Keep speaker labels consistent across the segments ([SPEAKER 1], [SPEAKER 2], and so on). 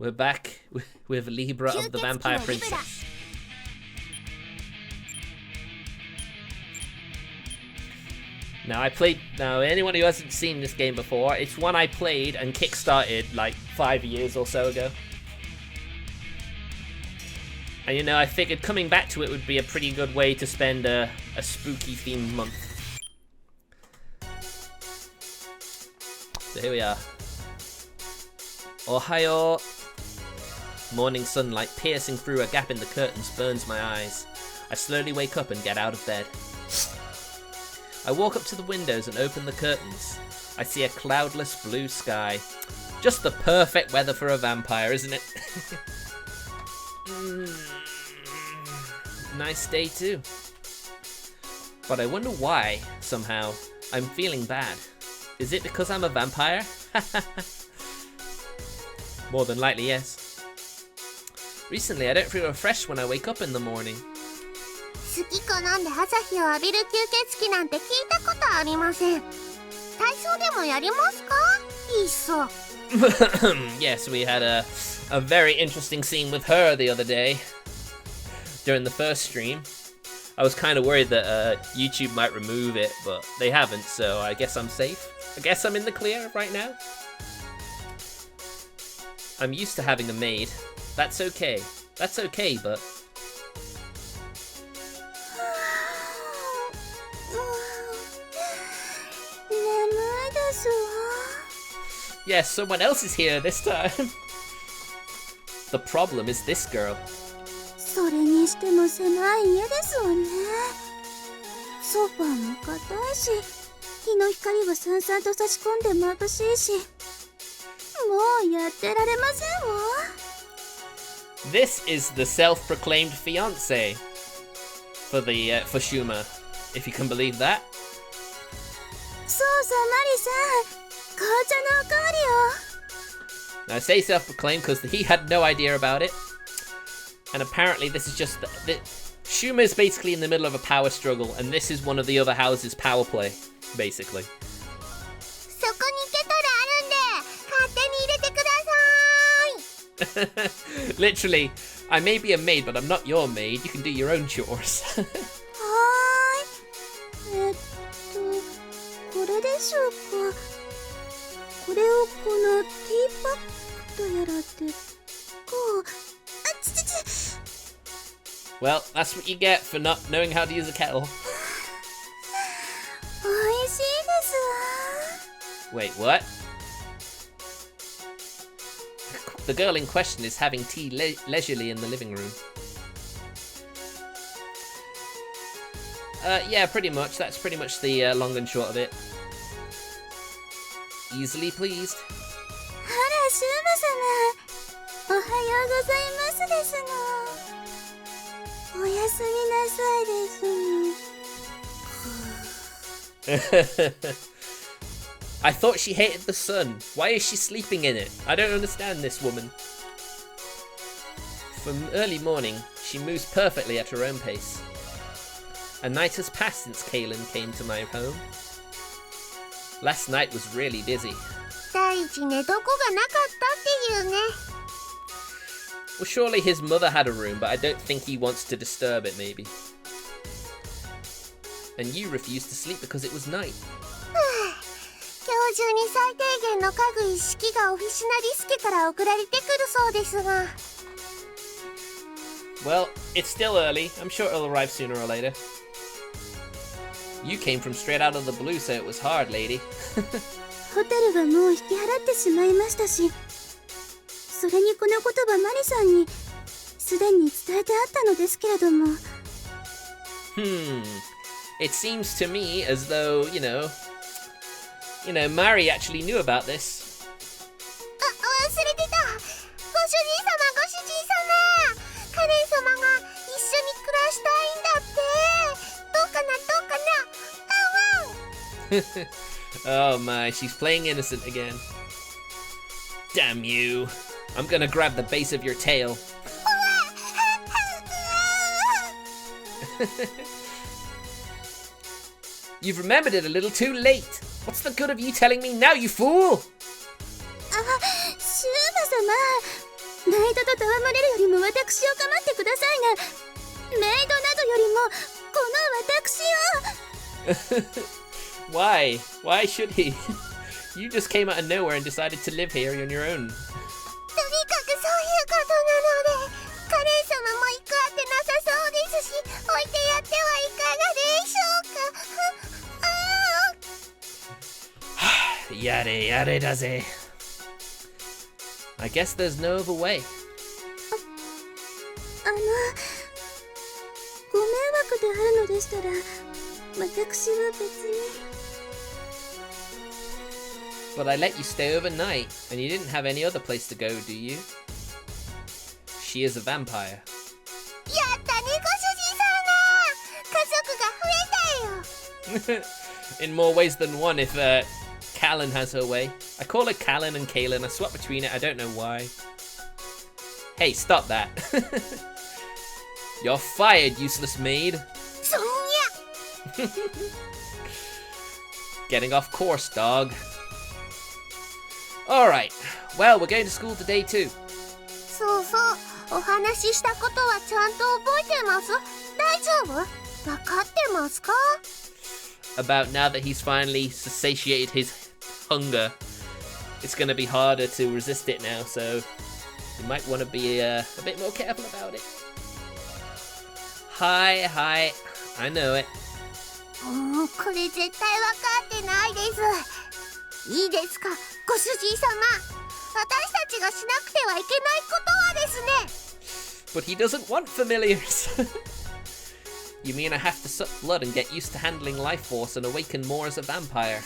[SPEAKER 1] We're back with Libra of the Vampire Princess. Now anyone who hasn't seen this game before, it's one I played and kickstarted like 5 years or so ago. And you know, I figured coming back to it would be a pretty good way to spend a spooky themed month. So here we are. Ohayo. Morning sunlight piercing through a gap in the curtains burns my eyes. I slowly wake up and get out of bed. I walk up to the windows and open the curtains. I see a cloudless blue sky. Just the perfect weather for a vampire, isn't it? Nice day too. But I wonder why, somehow, I'm feeling bad. Is it because I'm a vampire? More than likely, yes. Recently, I don't feel refreshed when I wake up in the morning. Yes, we had a very interesting scene with her the other day. During the first stream. I was kind of worried that YouTube might remove it, but they haven't, so I guess I'm safe. I guess I'm in the clear right now. I'm used to having a maid. That's okay. That's okay, but... Yes, someone else is here this time. The problem is this girl. This is the self-proclaimed fiance for Shuma, if you can believe that. Now I say self-proclaimed because he had no idea about it, and apparently this is just Shuma is basically in the middle of a power struggle, and this is one of the other houses' power play, basically. Literally, I may be a maid, but I'm not your maid. You can do your own chores. Well, that's what you get for not knowing how to use a kettle. Wait, what? The girl in question is having tea leisurely in the living room. Yeah, pretty much. That's pretty much the long and short of it. Easily pleased. I thought she hated the sun. Why is she sleeping in it? I don't understand this woman. From early morning, she moves perfectly at her own pace. A night has passed since Calen came to my home. Last night was really busy. Well, surely his mother had a room, but I don't think he wants to disturb it, maybe. And you refused to sleep because it was night. Well, it's still early. I'm sure it'll arrive sooner or later. You came from straight out of the blue, so it was hard, lady. It seems to me as though, you know, Mari actually knew about this. Oh my, she's playing innocent again. Damn you. I'm gonna grab the base of your tail. You've remembered it a little too late. What's the good of you telling me now, you fool?
[SPEAKER 2] メイドと戯れるよりも私を構ってくださいが、メイドなどよりもこの私を。
[SPEAKER 1] Why? Why should he? You just came out of nowhere and decided to live here on your own.
[SPEAKER 2] とにかくそういうことなので、カレン様も行くあてなさそうですし、置いてやってはいかがでしょうか。
[SPEAKER 1] Yare yare da ze. I guess there's no other way.
[SPEAKER 2] ご迷惑であるのでしたら、私は別に。
[SPEAKER 1] But I let you stay overnight, and you didn't have any other place to go, do you? She is a vampire.
[SPEAKER 2] やったね、ご主人様。家族が増えたよ。
[SPEAKER 1] In more ways than one, if Calen has her way. I call her Calen and Calen. I swap between it. I don't know why. Hey, stop that. You're fired, useless maid.
[SPEAKER 2] そんにゃ。
[SPEAKER 1] Getting off course, dog. Alright. Well, we're going to school today too.
[SPEAKER 2] そうそう、お話ししたことはちゃんと覚えてます？大丈夫？わかってますか？
[SPEAKER 1] About now that he's finally satiated his hunger, it's going to be harder to resist it now, so you might want to be a bit more careful about it. Hi, I know it.
[SPEAKER 2] これ絶対わかってないです。いいですか、ご主人様。私たちがしなくてはいけないことはですね。
[SPEAKER 1] But he doesn't want familiars. You mean I have to suck blood and get used to handling life force and awaken more as a vampire?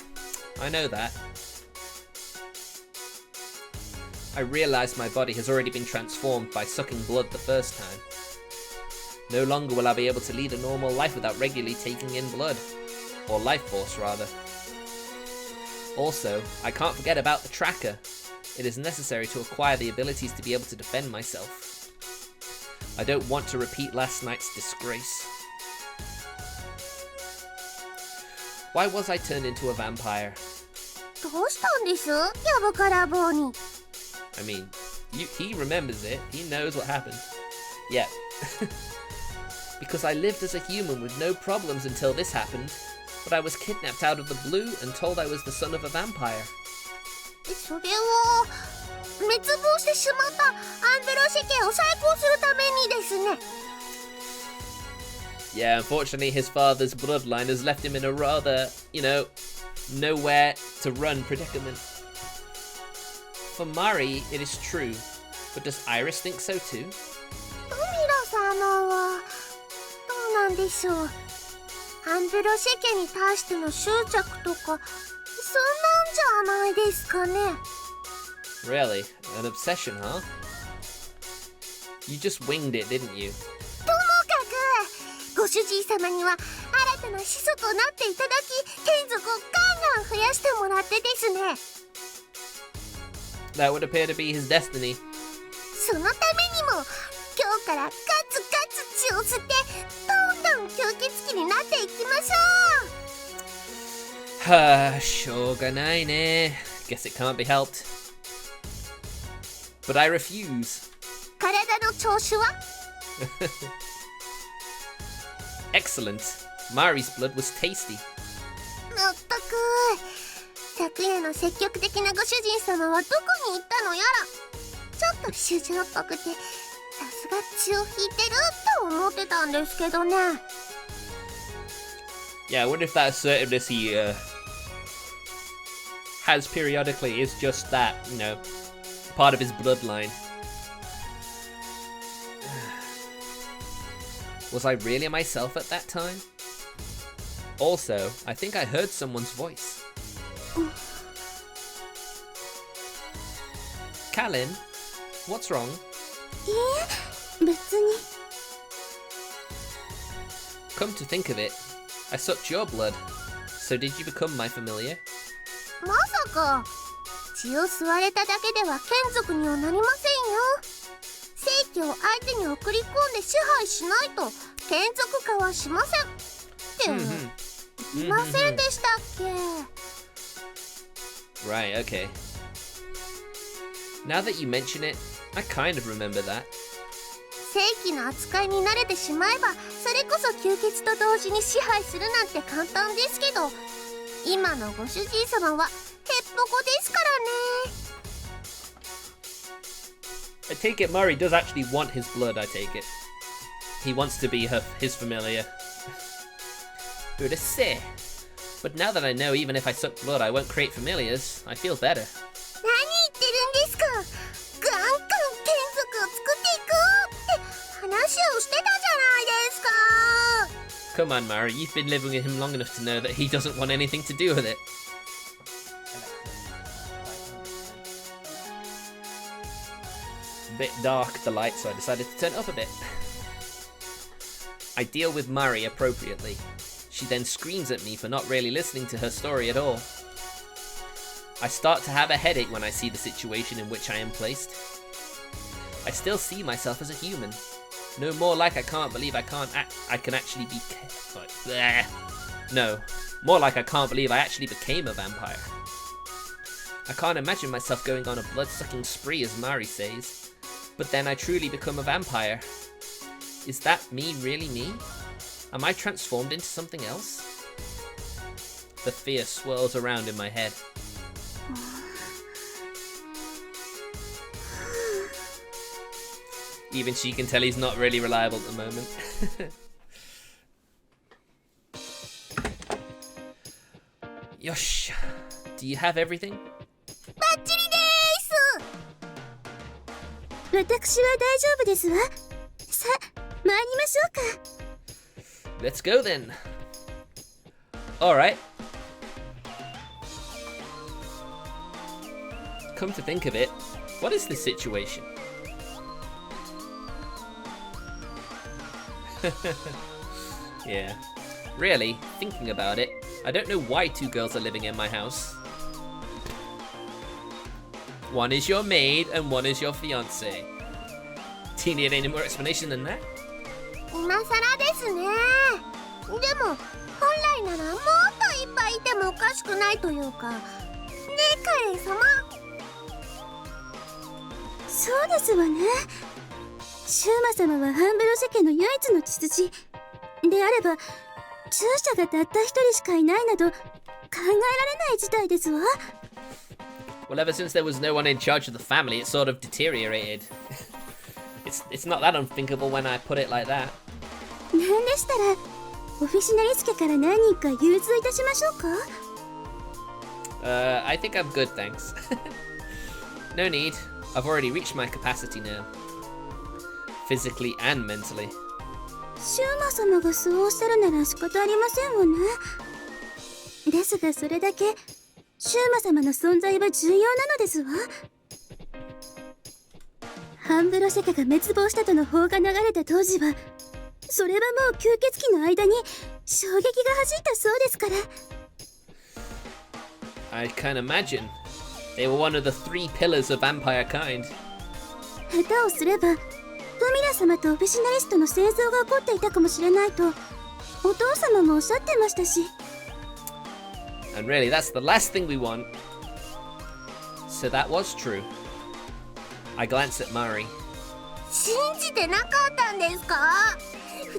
[SPEAKER 1] I know that. I realize my body has already been transformed by sucking blood the first time. No longer will I be able to lead a normal life without regularly taking in blood. Or life force, rather. Also, I can't forget about the tracker. It is necessary to acquire the abilities to be able to defend myself. I don't want to repeat last night's disgrace. Why was I turned into a vampire?
[SPEAKER 2] どうしたんです？やぶから棒に。
[SPEAKER 1] I mean, he remembers it. He knows what happened. Yeah. Because I lived as a human with no problems until this happened. But I was kidnapped out of the blue and told I was the son of a vampire.
[SPEAKER 2] それは滅亡してしまったアンベロ世間を再興するためにですね。
[SPEAKER 1] Yeah, unfortunately his father's bloodline has left him in a rather, nowhere to run predicament. For Mari, it is true. But does Iris think so too?
[SPEAKER 2] ミラ様はどうなんでしょう。アンベロ世間に対しての執着とか、そんなんじゃないですかね。
[SPEAKER 1] Really? An obsession, huh? You just winged it, didn't you?
[SPEAKER 2] ともかく、ご主人様には新たな始祖となっていただき、眷属をガンガン増やしてもらってですね。
[SPEAKER 1] That would appear to be his destiny.
[SPEAKER 2] そのためにも、今日からガツガツ血を吸って、どんどん吸血鬼になっていきましょう。
[SPEAKER 1] しょうがないね. Guess it can't be helped. But I refuse.
[SPEAKER 2] 体の調子は？
[SPEAKER 1] Excellent. Mari's blood was tasty.
[SPEAKER 2] まったく、昨夜の積極的なご主人様はどこに行ったのやら。ちょっと主情っぽくて、さすが血を引いてると思ってたんですけどね。
[SPEAKER 1] Yeah, I wonder if that assertiveness he has periodically is just that, part of his bloodline. Was I really myself at that time? Also, I think I heard someone's voice. Calen, what's wrong?
[SPEAKER 2] 別に。
[SPEAKER 1] Come to think of it, I sucked your blood. So did you become my familiar?
[SPEAKER 2] まさか血を吸われただけでは眷属にはなりませんよ。正気を相手に送り込んで支配しないと眷属化はしませんって言いませんでしたっけ？
[SPEAKER 1] Right, okay. Now that you mention it, I kind of remember that.
[SPEAKER 2] 正規の扱いに慣れてしまえば、それこそ吸血と同時に支配するなんて簡単ですけど、今のご主人様はへっぽこですからね。
[SPEAKER 1] I take it Mari does actually want his blood, I take it. He wants to be his familiar. Who'd have said? But now that I know even if I suck blood I won't create familiars, I feel better.
[SPEAKER 2] 何言ってるんですか。ガンガン眷属を作っていこうって話をしてたじゃないですか。
[SPEAKER 1] Come on, Mari, you've been living with him long enough to know that he doesn't want anything to do with it. A bit dark, the light, so I decided to turn it up a bit. I deal with Mari appropriately. She then screams at me for not really listening to her story at all. I start to have a headache when I see the situation in which I am placed. I still see myself as a human. No more like I can't believe I can actually be... No, more like I can't believe I actually became a vampire. I can't imagine myself going on a blood-sucking spree as Mari says, but then I truly become a vampire. Is that me really me? Am I transformed into something else? The fear swirls around in my head. Even she can tell he's not really reliable at the moment. Yosh, do you have everything?
[SPEAKER 2] バッチリです。私は大丈夫ですわ。さあ、参りましょうか。
[SPEAKER 1] Let's go then. Alright. Come to think of it, what is this situation? Yeah. Really, thinking about it, I don't know why two girls are living in my house. One is your maid and one is your fiancé. Do you need any more explanation than that?
[SPEAKER 2] 今更ですね。でも本来ならもっといっぱいいてもおかしくないというか。ねえカレン様。そうですわね。シューマ様はハンブロ世家の唯一の血筋であれば、従者がたった一人しかいないなど考えられない事態ですわ。
[SPEAKER 1] Well, ever since there was no one in charge of the family, it sort of deteriorated. It's not that unthinkable when I put it like that.
[SPEAKER 2] なんでしたら、オフィシナリス家から何人か融通いたしましょうか。
[SPEAKER 1] I think I'm good, thanks. No need. I've already reached my capacity now. Physically and mentally.
[SPEAKER 2] シューマ様がそうおっしゃるなら仕方ありませんわね。ですがそれだけシューマ様の存在は重要なのですわ。ハンブロ世家が滅亡したとの報が流れた当時は、それはもう吸血鬼の間に衝撃が走ったそうですから。
[SPEAKER 1] I can imagine. They were one of the 3 pillars of vampire kind.
[SPEAKER 2] 下手をすれば、フミラ様とオフィシナリストの戦争が起こっていたかもしれないと、お父様もおっしゃってましたし。
[SPEAKER 1] And really, that's the last thing we want. So that was true. I glanced at Mari.
[SPEAKER 2] 信じてなかったんですか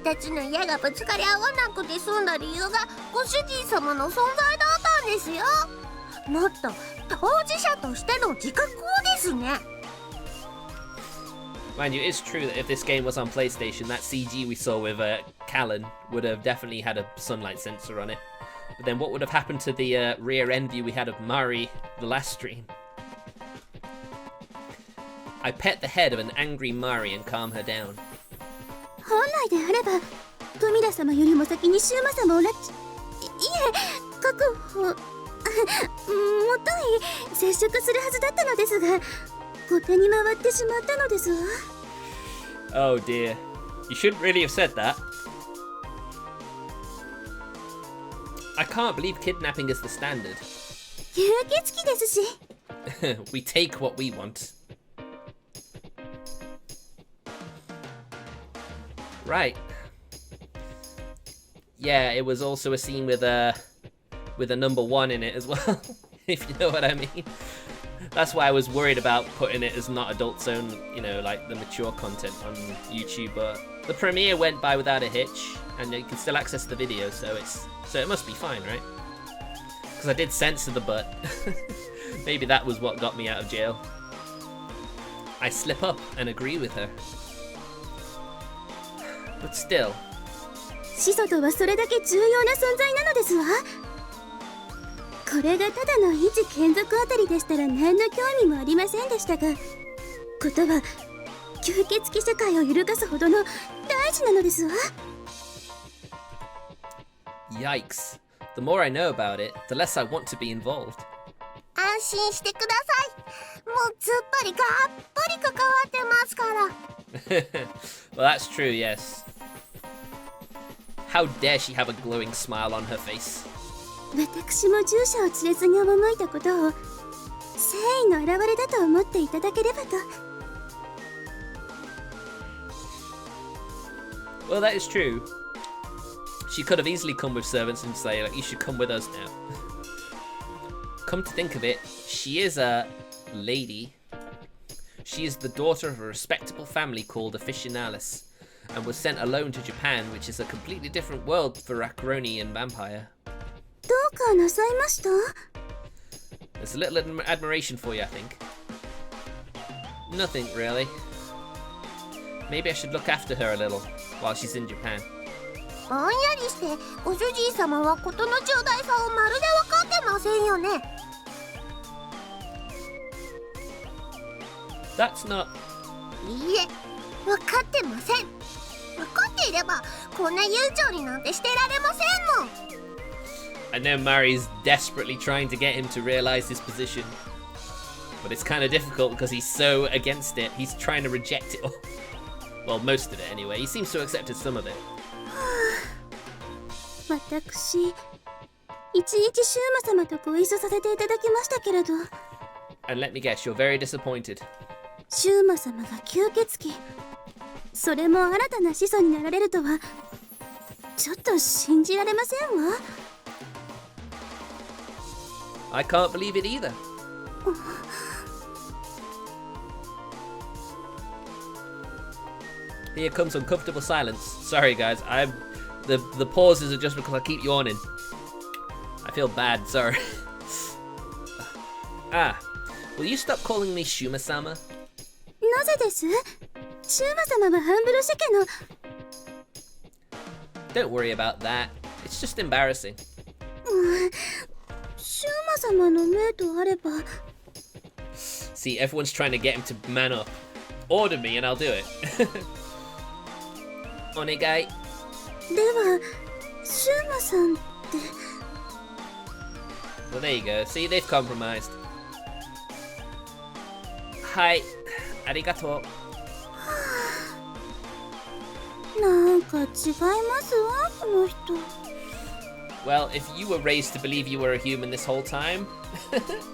[SPEAKER 2] ？2つの矢がぶつかり合わなくて済んだ理由がご主人様の存在だったんですよ。もっと当事者としての自覚をですね。
[SPEAKER 1] Mind you, it's true that if this game was on PlayStation, that CG we saw with Calen would have definitely had a sunlight sensor on it. But then what would have happened to the rear end view we had of Mari the last stream? I pet the head of an angry Mari and calm her down.
[SPEAKER 2] 本来であれば、フミラ様よりも先にシューマ様をいえ、確保もとい接触するはずだったのですが、後手に回ってしまったのですわ。
[SPEAKER 1] Oh dear. You shouldn't really have said that. I can't believe kidnapping is the standard.
[SPEAKER 2] 吸血鬼ですし。
[SPEAKER 1] We take what we want. Right. Yeah, it was also a scene with a number 1 in it as well, if you know what I mean. That's why I was worried about putting it as not adult zone, you know, like the mature content on YouTube. But the premiere went by without a hitch, and you can still access the video, so it must be fine, right? Because I did censor the butt. Maybe that was what got me out of jail. I slip up and agree with her. But still.
[SPEAKER 2] 始祖とはそれだけ重要な存在なのですわ。これがただの一眷属あたりでしたら何の興味もありませんでしたが、ことは吸血鬼世界を揺るがすほどの大事なのですわ。
[SPEAKER 1] Yikes. The more I know about it, the less I want to be involved.
[SPEAKER 2] 安心してください。もうずっぱりがっぷり関わってますから。
[SPEAKER 1] Well, that's true, yes. How dare she have a glowing smile on her face?
[SPEAKER 2] 私も従者を連れずに赴いたことを誠意の表れだと思っていただければと。
[SPEAKER 1] Well, that is true. She could have easily come with servants and say, like, you should come with us now. Come to think of it, she is a lady. She is the daughter of a respectable family called Officinalis, and was sent alone to Japan, which is a completely different world for Racroni and Vampire.
[SPEAKER 2] どうかなさいました？
[SPEAKER 1] There's a little admiration for you, I think. Nothing, really. Maybe I should look after her a little while she's in Japan.
[SPEAKER 2] ぼんやりしてご主人様は事の重大さをまるで分かってませんよね。
[SPEAKER 1] That's not...
[SPEAKER 2] いいえ、分かってません。分かっていればこんな悠長になんてしてられませんもん。
[SPEAKER 1] I know Mari's desperately trying to get him to realize his position. But it's kind of difficult because he's so against it. He's trying to reject it all. Well, most of it anyway. He seems to have accepted some of it.
[SPEAKER 2] 私、一日シューマ様とご一緒させていただきましたけれど。
[SPEAKER 1] And let me guess, you're very disappointed.
[SPEAKER 2] シューマ様が吸血鬼。それも新たな始祖になられるとは、ちょっと信じられませんわ。
[SPEAKER 1] I can't believe it either. Here comes uncomfortable silence. Sorry guys, the pauses are just because I keep yawning. I feel bad, sorry. Will you stop calling me Shuma-sama?
[SPEAKER 2] なぜです？シューマ様はハンブルシ家の。
[SPEAKER 1] Don't worry about that. It's just embarrassing.
[SPEAKER 2] シューマ様の命とあれば。
[SPEAKER 1] See, everyone's trying to get him to man up. Order me and I'll do it. Onegai.
[SPEAKER 2] では、シューマさんって。
[SPEAKER 1] Well, there you go. See, they've compromised. Hi. Arigato.
[SPEAKER 2] なんか違いますわ、この人。
[SPEAKER 1] Well, if you were raised to believe you were a human this whole time,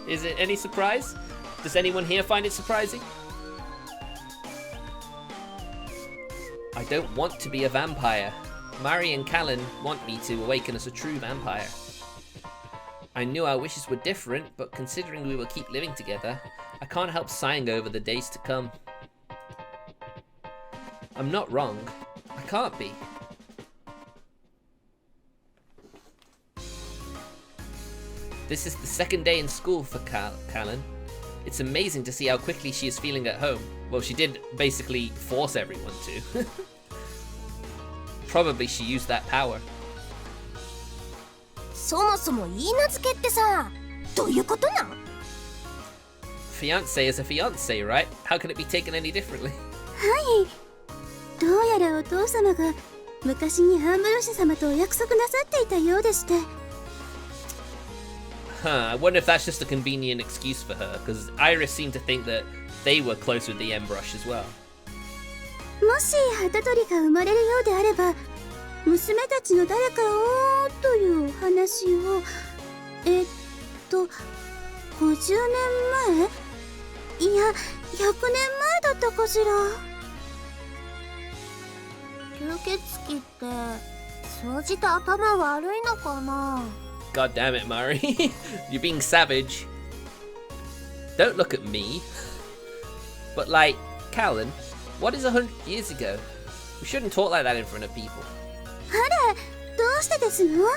[SPEAKER 1] is it any surprise? Does anyone here find it surprising? I don't want to be a vampire. Mari and Calen want me to awaken as a true vampire. I knew our wishes were different, but considering we will keep living together, I can't help sighing over the days to come. I'm not wrong. I can't be. This is the second day in school for Calen. It's amazing to see how quickly she is feeling at home. Well, she did basically force everyone to. Probably she used that power.
[SPEAKER 2] そもそも言い名付けってさ、どういうことなん？
[SPEAKER 1] Fiancé is a fiancé, right? How can it be taken any differently?
[SPEAKER 2] はい。どうやらお父様が昔にハンブルシ様とお約束なさっていたようでして。
[SPEAKER 1] I wonder if that's just a convenient excuse for her, because Iris seemed to think that they were close with the EmBrush as well.
[SPEAKER 2] もし旗取りが生まれるようであれば、娘たちの誰かをというお話を、50年前？いや、100年前だったかしら。吸血鬼って総じて頭悪いのかな？
[SPEAKER 1] God damn it, Mari. You're being savage. Don't look at me. But like, Calen, what is 100 years ago? We shouldn't talk like that in front of people.
[SPEAKER 2] あら、どうしてですの？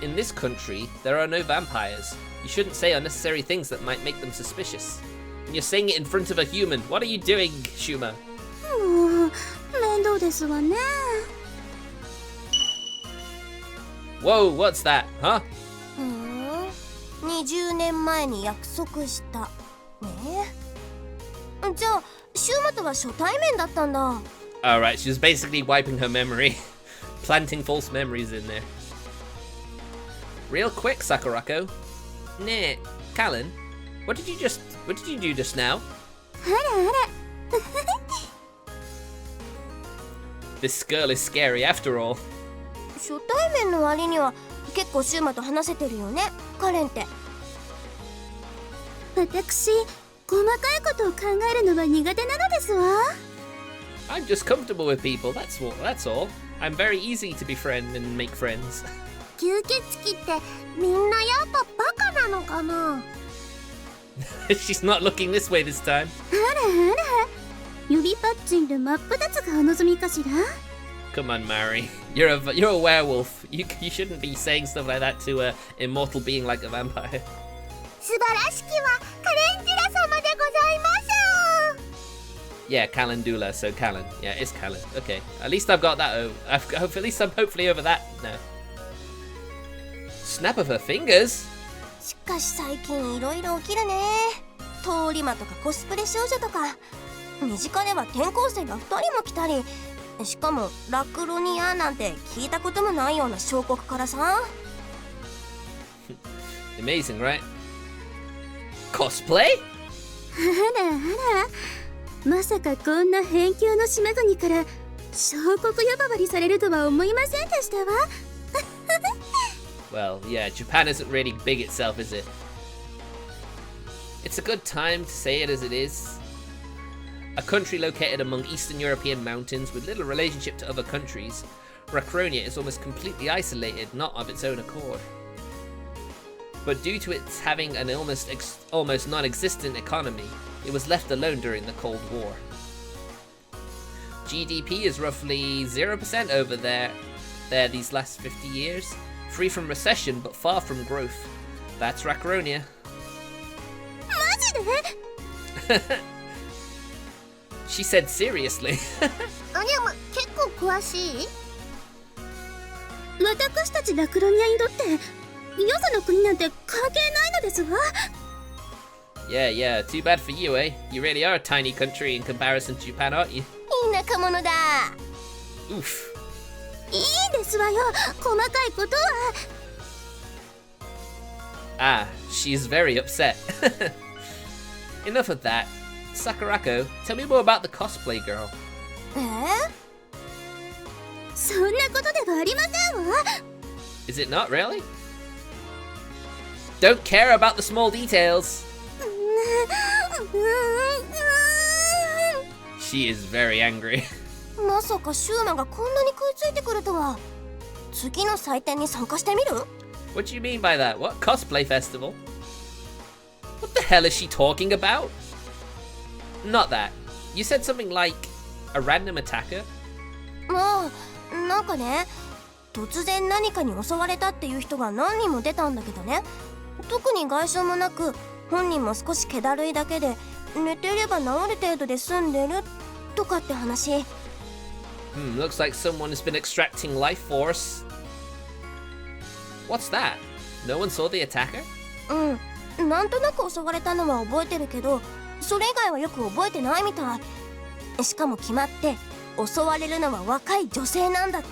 [SPEAKER 1] In this country, there are no vampires. You shouldn't say unnecessary things that might make them suspicious. And you're saying it in front of a human. What are you doing, Shuma?
[SPEAKER 2] もう、面倒ですわね。
[SPEAKER 1] Whoa, what's that, huh?
[SPEAKER 2] 20年前に約束した。ね。じゃあ、シューマとは初対面だったんだ。
[SPEAKER 1] Alright, she was basically wiping her memory. Planting false memories in there. Real quick, Sakurako. Nah, Calen, what did you do just now?
[SPEAKER 2] あらあら。
[SPEAKER 1] This girl is scary after all.
[SPEAKER 2] 初対面の割には結構シューマと話せてるよね、カレンって。私、細かいことを考えるのは苦手なのですわ。
[SPEAKER 1] I'm just comfortable with people, that's all. I'm very easy to befriend and make friends.
[SPEAKER 2] 吸血鬼ってみんなやっぱバカなのかな？
[SPEAKER 1] She's not looking this way this time.
[SPEAKER 2] あらあら、指パッチンで真っ二つがお望みかしら？
[SPEAKER 1] Come on, Mari. You're a werewolf. You shouldn't be saying stuff like that to an immortal being like a vampire.
[SPEAKER 2] 素晴らしきはカレンジラ様でございます。
[SPEAKER 1] Yeah, Calendula, so Calen. Yeah, it's Calen. Okay, at least I've got that. At least I'm hopefully over that now. Snap of her fingers.
[SPEAKER 2] しかし最近いろいろ起きるね。通り魔とかコスプレ少女とか。身近では転校生が2人も来たり、しかもラクロニアなんて聞いたこともないような小国からさ。
[SPEAKER 1] Amazing, right? Cosplay?
[SPEAKER 2] あらあら、まさかこんな辺境の島国から小国呼ばわりされるとは思いませんでしたわ。
[SPEAKER 1] Well, yeah, Japan isn't really big itself, is it? It's a good time to say it as it is. A country located among Eastern European mountains with little relationship to other countries, Rakronia is almost completely isolated, not of its own accord. But due to its having an almost non-existent economy, it was left alone during the Cold War. GDP is roughly 0% over there these last 50 years, free from recession but far from growth. That's Rakronia.
[SPEAKER 2] マジで？
[SPEAKER 1] She said seriously.
[SPEAKER 2] あにゃま、結構詳しい？私たちラクロニアにとってよその国なんて関係ないのですわ。
[SPEAKER 1] Yeah, too bad for you, eh? You really are a tiny country in comparison to Japan, aren't you?
[SPEAKER 2] 田舎者だ。
[SPEAKER 1] Oof.
[SPEAKER 2] いいですわよ、細かいことは。
[SPEAKER 1] Ah, she's very upset. Enough of that. Sakurako, tell me more about the cosplay girl.
[SPEAKER 2] そんなことではありませんわ。
[SPEAKER 1] Is it not really? Don't care about the small details. She is very angry.
[SPEAKER 2] まさかシューマがこんなに食いついてくるとは。次の祭典に参加してみる？
[SPEAKER 1] What do you mean by that? What cosplay festival? What the hell is she talking about? Not that. You said something like a random attacker?
[SPEAKER 2] まあ、なんかね、突然何かに襲われたっていう人が何人も出たんだけどね。特に外傷もなく、本人も少し気だるいだけで、寝ていれば治る程度で済んでるとかって話。
[SPEAKER 1] Looks like someone has been extracting life force. What's that? No one saw the attacker?
[SPEAKER 2] なんとなく襲われたのは覚えてるけど、それ以外はよく覚えてないみたい。しかも決まって襲われるのは若い女性なんだって。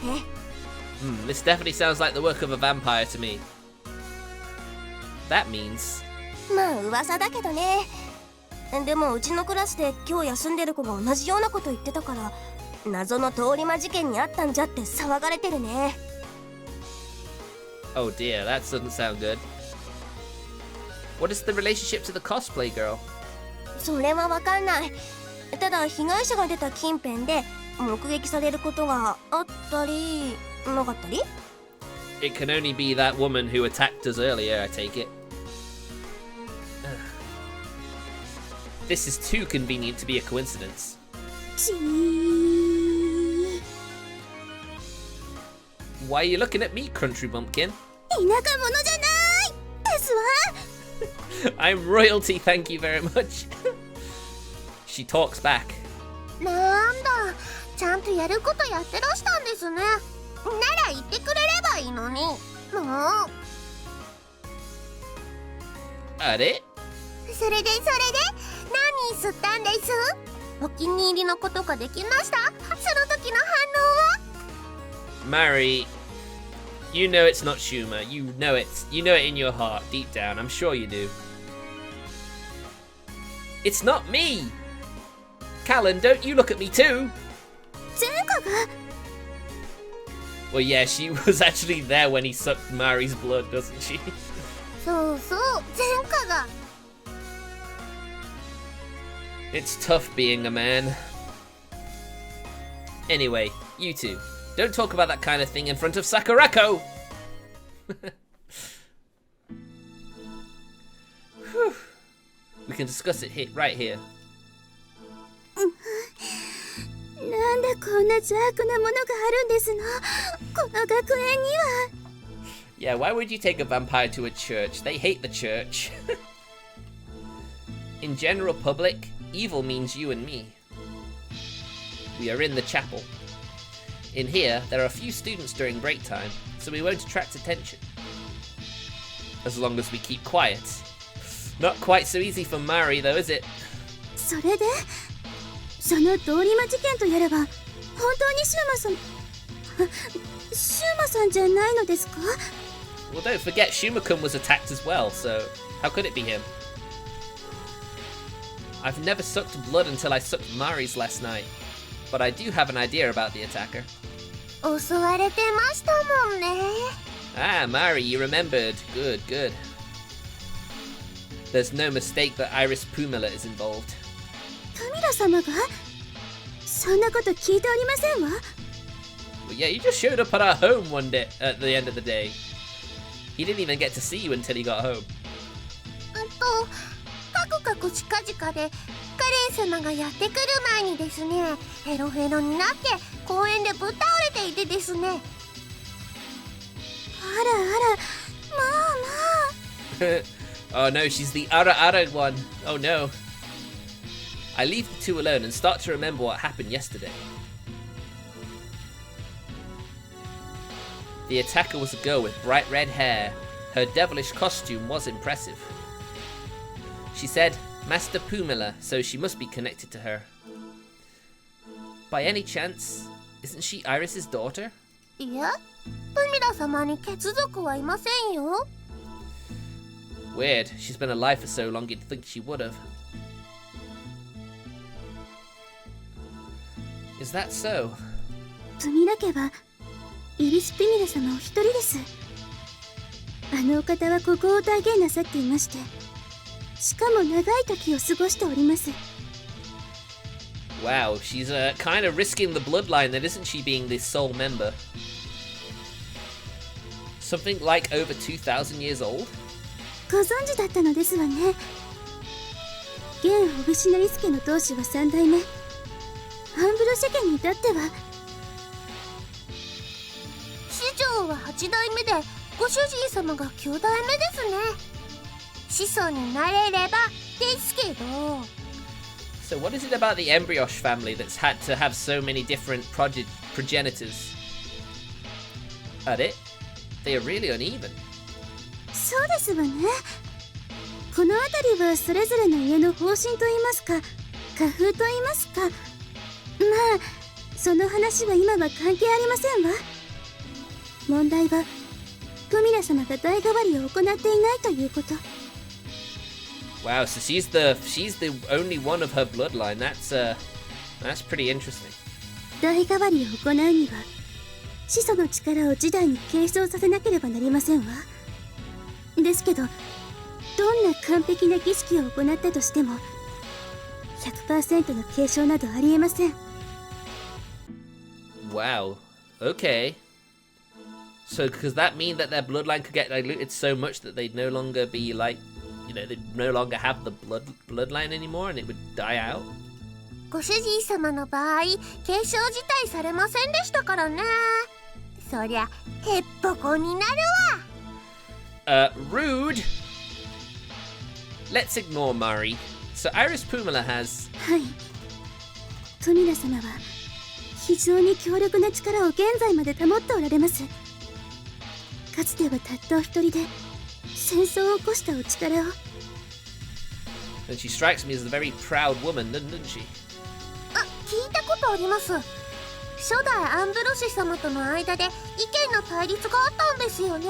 [SPEAKER 1] This definitely sounds like the work of a vampire to me. That means...
[SPEAKER 2] まあ噂だけどね。でもうちのクラスで今日休んでる子が同じようなこと言ってたから、謎の通り魔事件にあったんじゃって騒がれてるね。
[SPEAKER 1] Oh dear, that doesn't sound good. What is the relationship to the cosplay girl?
[SPEAKER 2] それはわかんない。ただ被害者が出た近辺で目撃されることがあったりなかったり。
[SPEAKER 1] It can only be that woman who attacked us earlier, I take it. This is too convenient to be a coincidence.
[SPEAKER 2] ちー
[SPEAKER 1] Why are you looking at me, Country Bumpkin?
[SPEAKER 2] 田舎者じゃないですわ
[SPEAKER 1] I'm royalty, thank you very much. She talks back.
[SPEAKER 2] なんだちゃんとやることやってらしたんですね。なら言ってくれればいいのに。もう
[SPEAKER 1] あれ
[SPEAKER 2] それで何吸ったんです？お気に入りのことができました？その時の反応は？
[SPEAKER 1] Mari, you know it's not Shuma. You know it in your heart, deep down. I'm sure you do. It's not me! Calen, don't you look at me too!
[SPEAKER 2] 前科が
[SPEAKER 1] Well, yeah, she was actually there when he sucked Mari's blood, doesn't she?
[SPEAKER 2] そうそう前科が
[SPEAKER 1] It's tough being a man. Anyway, you two, don't talk about that kind of thing in front of Sakurako! Whew. We can discuss it right here.
[SPEAKER 2] なんでこんな邪悪なものがあるんですのこの学園には
[SPEAKER 1] Yeah, why would you take a vampire to a church? They hate the church. In general public, evil means you and me. We are in the chapel. In here, there are a few students during break time, so we won't attract attention. As long as we keep quiet. Not quite so easy for Mari though, is it?
[SPEAKER 2] それでその通り魔事件とやれば本当にシューマさんじゃないのですか
[SPEAKER 1] Well, don't forget Shuma-kun was attacked as well, so how could it be him? I've never sucked blood until I sucked Mari's last night, but I do have an idea about the attacker.
[SPEAKER 2] 襲われてましたもんね
[SPEAKER 1] Ah, Mari, you remembered. Good, good. There's no mistake that Iris Pumila is involved.
[SPEAKER 2] カミラ様がそんなこと聞いておりませんわ
[SPEAKER 1] Well, yeah, you just showed up at our home one day at the end of the day. He didn't even get to see you until he got home.
[SPEAKER 2] カクカク近々でカレン様がやってくる前にですねヘロヘロになって公園でぶっ倒れていてですねあらあらまあまあ
[SPEAKER 1] Oh no, she's the Ara Ara one. Oh no. I leave the two alone and start to remember what happened yesterday. The attacker was a girl with bright red hair. Her devilish costume was impressive. She said, Master Pumila, so she must be connected to her. By any chance, isn't she Iris's daughter?
[SPEAKER 2] いやプミラ様に血族はいませんよ
[SPEAKER 1] Weird, she's been alive for so long you'd think she would have. Is that so?
[SPEAKER 2] プミラ家はイリス・プミラ様お一人ですあのお方はここを体現なさっていましてしかも長い時を過ごしております
[SPEAKER 1] Wow, she's kind of risking the bloodline then, isn't she, being the sole member? Something like over 2,000 years old?
[SPEAKER 2] ご存知だったのですわね現ホブシナリス家の当主は3代目アンブロシェ家に至っては師長は8代目でご主人様が9代目ですね子孫になれればですけど
[SPEAKER 1] So what is it about the Embryosh family that's had to have so many different progenitors? At it? They are really uneven.
[SPEAKER 2] そうですわねこの辺りはそれぞれの家の方針といいますか家風といいますかまあその話は今は関係ありませんわ問題はプミラ様が代替わりを行っていないということ
[SPEAKER 1] Wow, so she's the only one of her bloodline. That's pretty interesting.
[SPEAKER 2] 代替わりを行うには始祖の力を時代に継承させなければなりませんわですけどどんな完璧な儀式を行ったとしても 100% の継承などありえません
[SPEAKER 1] Wow. Okay. So, does that mean that their bloodline could get diluted so much that they'd no longer be, like, you know, they'd no longer have the bloodline anymore and it would die out?
[SPEAKER 2] ご主人様の場合、継承自体されませんでしたからね。そりゃへっぽこになるわ。
[SPEAKER 1] Rude. Let's ignore Mari. So Iris Pumala has...
[SPEAKER 3] はい。トミラ様は非常に強力な力を現在まで保っておられます。かつてはたったお一人で戦争を起こしたお力を。
[SPEAKER 1] And she strikes me as a very proud woman, doesn't she?
[SPEAKER 2] あ、聞いたことあります。初代アンブロシ様との間で意見の対立があったんですよね。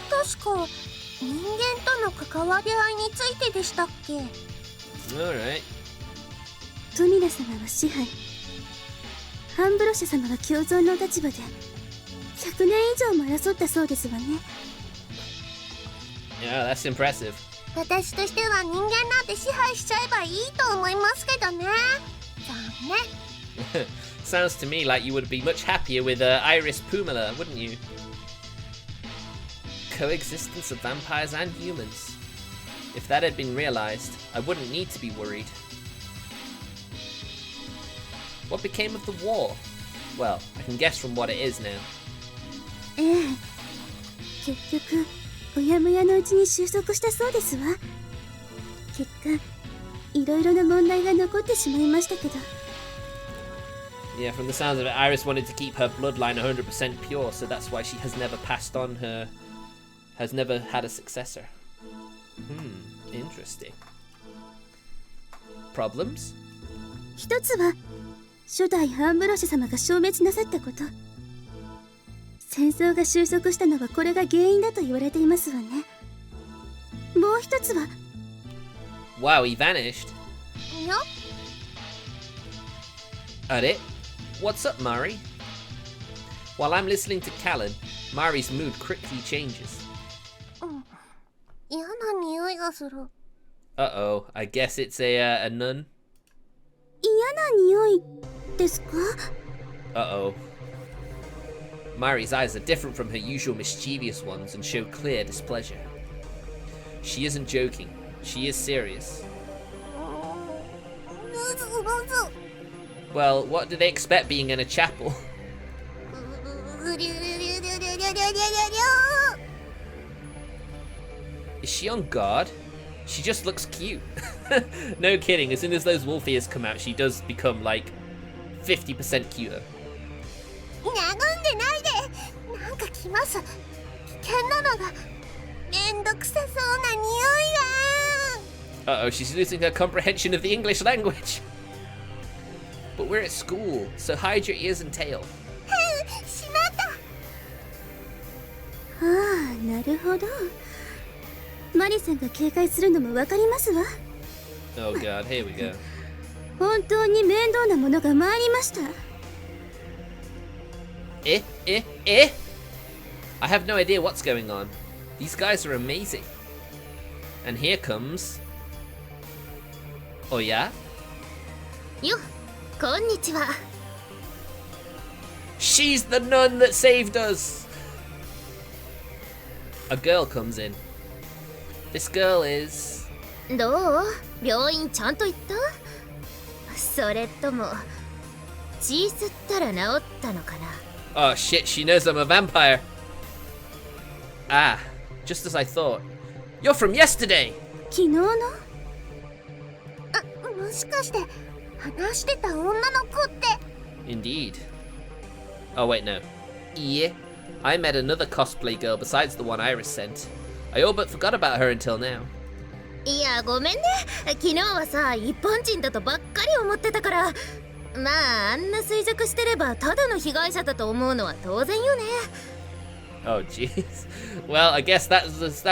[SPEAKER 2] 確か人間との関わり合いについてでしたっけ。
[SPEAKER 1] Alright.
[SPEAKER 3] トミラ様は支配、アンブロシ様は共存の立場で100年以上も争ったそうですわね。
[SPEAKER 1] Yeah, that's impressive.
[SPEAKER 2] 私としては人間なんて支配しちゃえばいいと思いますけどね。残念。
[SPEAKER 1] Sounds to me like you would be much happier with Iris Pumala, wouldn't you? Coexistence of vampires and humans. If that had been realized, I wouldn't need to be worried. What became of the war? Well, I can guess from what it is now.
[SPEAKER 3] ええ、結局うやむやのうちに収束したそうですわ。結果いろいろな問題が残ってしまいましたけど。
[SPEAKER 1] Yeah, from the sounds of it, Iris wanted to keep her bloodline 100% pure, so that's why she has never passed on her... has never had a successor. Interesting. Problems?
[SPEAKER 3] 一つは初代アンブロシ様が消滅なさったこと。戦争が収束したのはこれが原因だと言われていますわね。もう一つは
[SPEAKER 1] Wow, he vanished.
[SPEAKER 2] いや、
[SPEAKER 1] At it? What's up, Mari? While I'm listening to Calen, Mari's mood quickly changes.
[SPEAKER 2] 嫌な匂いがする。
[SPEAKER 1] Uh-oh, I guess it's a nun?
[SPEAKER 3] 嫌な匂いですか？
[SPEAKER 1] Uh-oh. Mari's eyes are different from her usual mischievous ones and show clear displeasure. She isn't joking. She is serious.
[SPEAKER 2] ルズルズ。
[SPEAKER 1] Well, what do they expect being in a chapel?
[SPEAKER 2] うりゅりゅりゅりゅりゅりゅりゅりゅりゅ。
[SPEAKER 1] Is she on guard? She just looks cute. No kidding, as soon as those wolf ears come out, she does become like 50% cuter.
[SPEAKER 2] 殴んでないで。なんか来ます。危険なのが。めんどくさそうな匂いが。
[SPEAKER 1] Uh-oh, she's losing her comprehension of the English language. But we're at school, so hide your ears and tail.
[SPEAKER 2] しまった。
[SPEAKER 3] ああ、なるほど。マリさんが警戒するのもわかりますわ。
[SPEAKER 1] Oh god, here we go.
[SPEAKER 3] 本当に面倒なものが参りました。
[SPEAKER 1] Eh? I have no idea what's going on. These guys are amazing. And here comes... Oh yeah?
[SPEAKER 3] よ、こんにちは。
[SPEAKER 1] She's the nun that saved us! A girl comes in. This girl is...
[SPEAKER 3] どう？病院ちゃんと行った？それとも血吸ったら治ったのかな？
[SPEAKER 1] Oh shit, she knows I'm a vampire. Ah, just as I thought. You're from yesterday!
[SPEAKER 3] 昨日の？
[SPEAKER 2] あ、もしかして話してた女の子って。
[SPEAKER 1] Indeed. Oh wait, no. Yeah, I met another cosplay girl besides the one Iris sent. I all but forgot about her until now.
[SPEAKER 3] いや、ごめんね。昨日はさ、一般人だとばっかり思ってたから。まあ、あんな推測してればただの被害者だと思うのは当然よね。
[SPEAKER 1] Oh jeez. Well, I guess that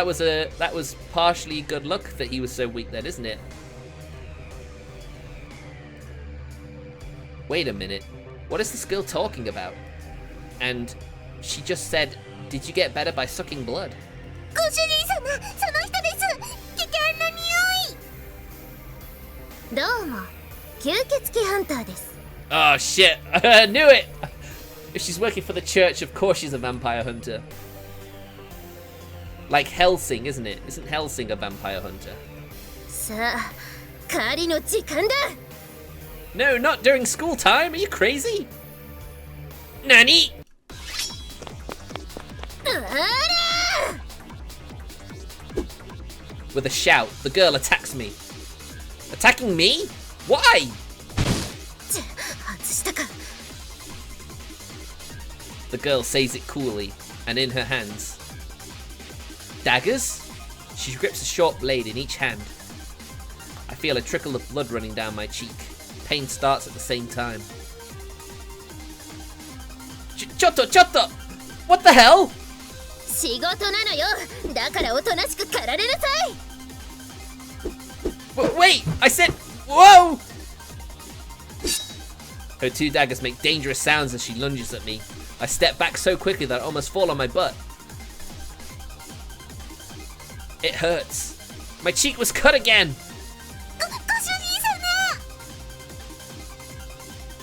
[SPEAKER 1] was partially good luck that he was so weak then, isn't it? Wait a minute. What is this girl talking about? And she just said, "Did you get better by sucking blood?"
[SPEAKER 2] ご主人様、その人です。危険な匂い。
[SPEAKER 3] どうも、吸血鬼ハンターです。
[SPEAKER 1] Oh shit! I knew it! If she's working for the church, of course she's a vampire hunter. Like Helsing, isn't it? Isn't Helsing a vampire hunter?
[SPEAKER 2] さあ、狩りの時間だ。
[SPEAKER 1] No, not during school time. Are you crazy? Nani?
[SPEAKER 2] あら
[SPEAKER 1] With a shout, the girl attacks me. Attacking me? Why?
[SPEAKER 2] 外したか。
[SPEAKER 1] The girl says it coolly, and in her hands. Daggers? She grips a short blade in each hand. I feel a trickle of blood running down my cheek. Pain starts at the same time. Chotto! What the hell?
[SPEAKER 2] 仕事なのよ。だからおとなしく狩られなさい。
[SPEAKER 1] Wait! I said... Whoa! Her two daggers make dangerous sounds as she lunges at me. I step back so quickly that I almost fall on my butt. It hurts. My cheek was cut again.
[SPEAKER 2] ご主人様。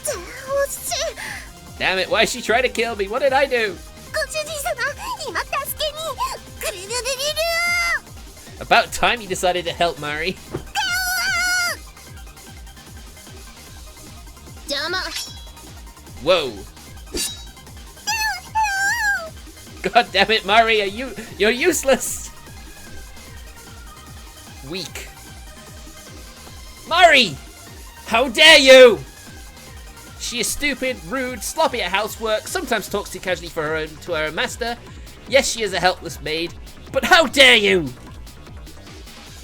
[SPEAKER 2] 惜しい。
[SPEAKER 1] Damn it, why did she try to kill me? What did I do?
[SPEAKER 2] ご主人様、今助けに。くるるるるる。
[SPEAKER 1] About time you decided to help, Mari.
[SPEAKER 2] 邪魔。
[SPEAKER 1] Whoa. God damn it, Mari, you're useless. Weak. Mari! How dare you! She is stupid, rude, sloppy at housework, sometimes talks too casually to her master. Yes, she is a helpless maid, but how dare you!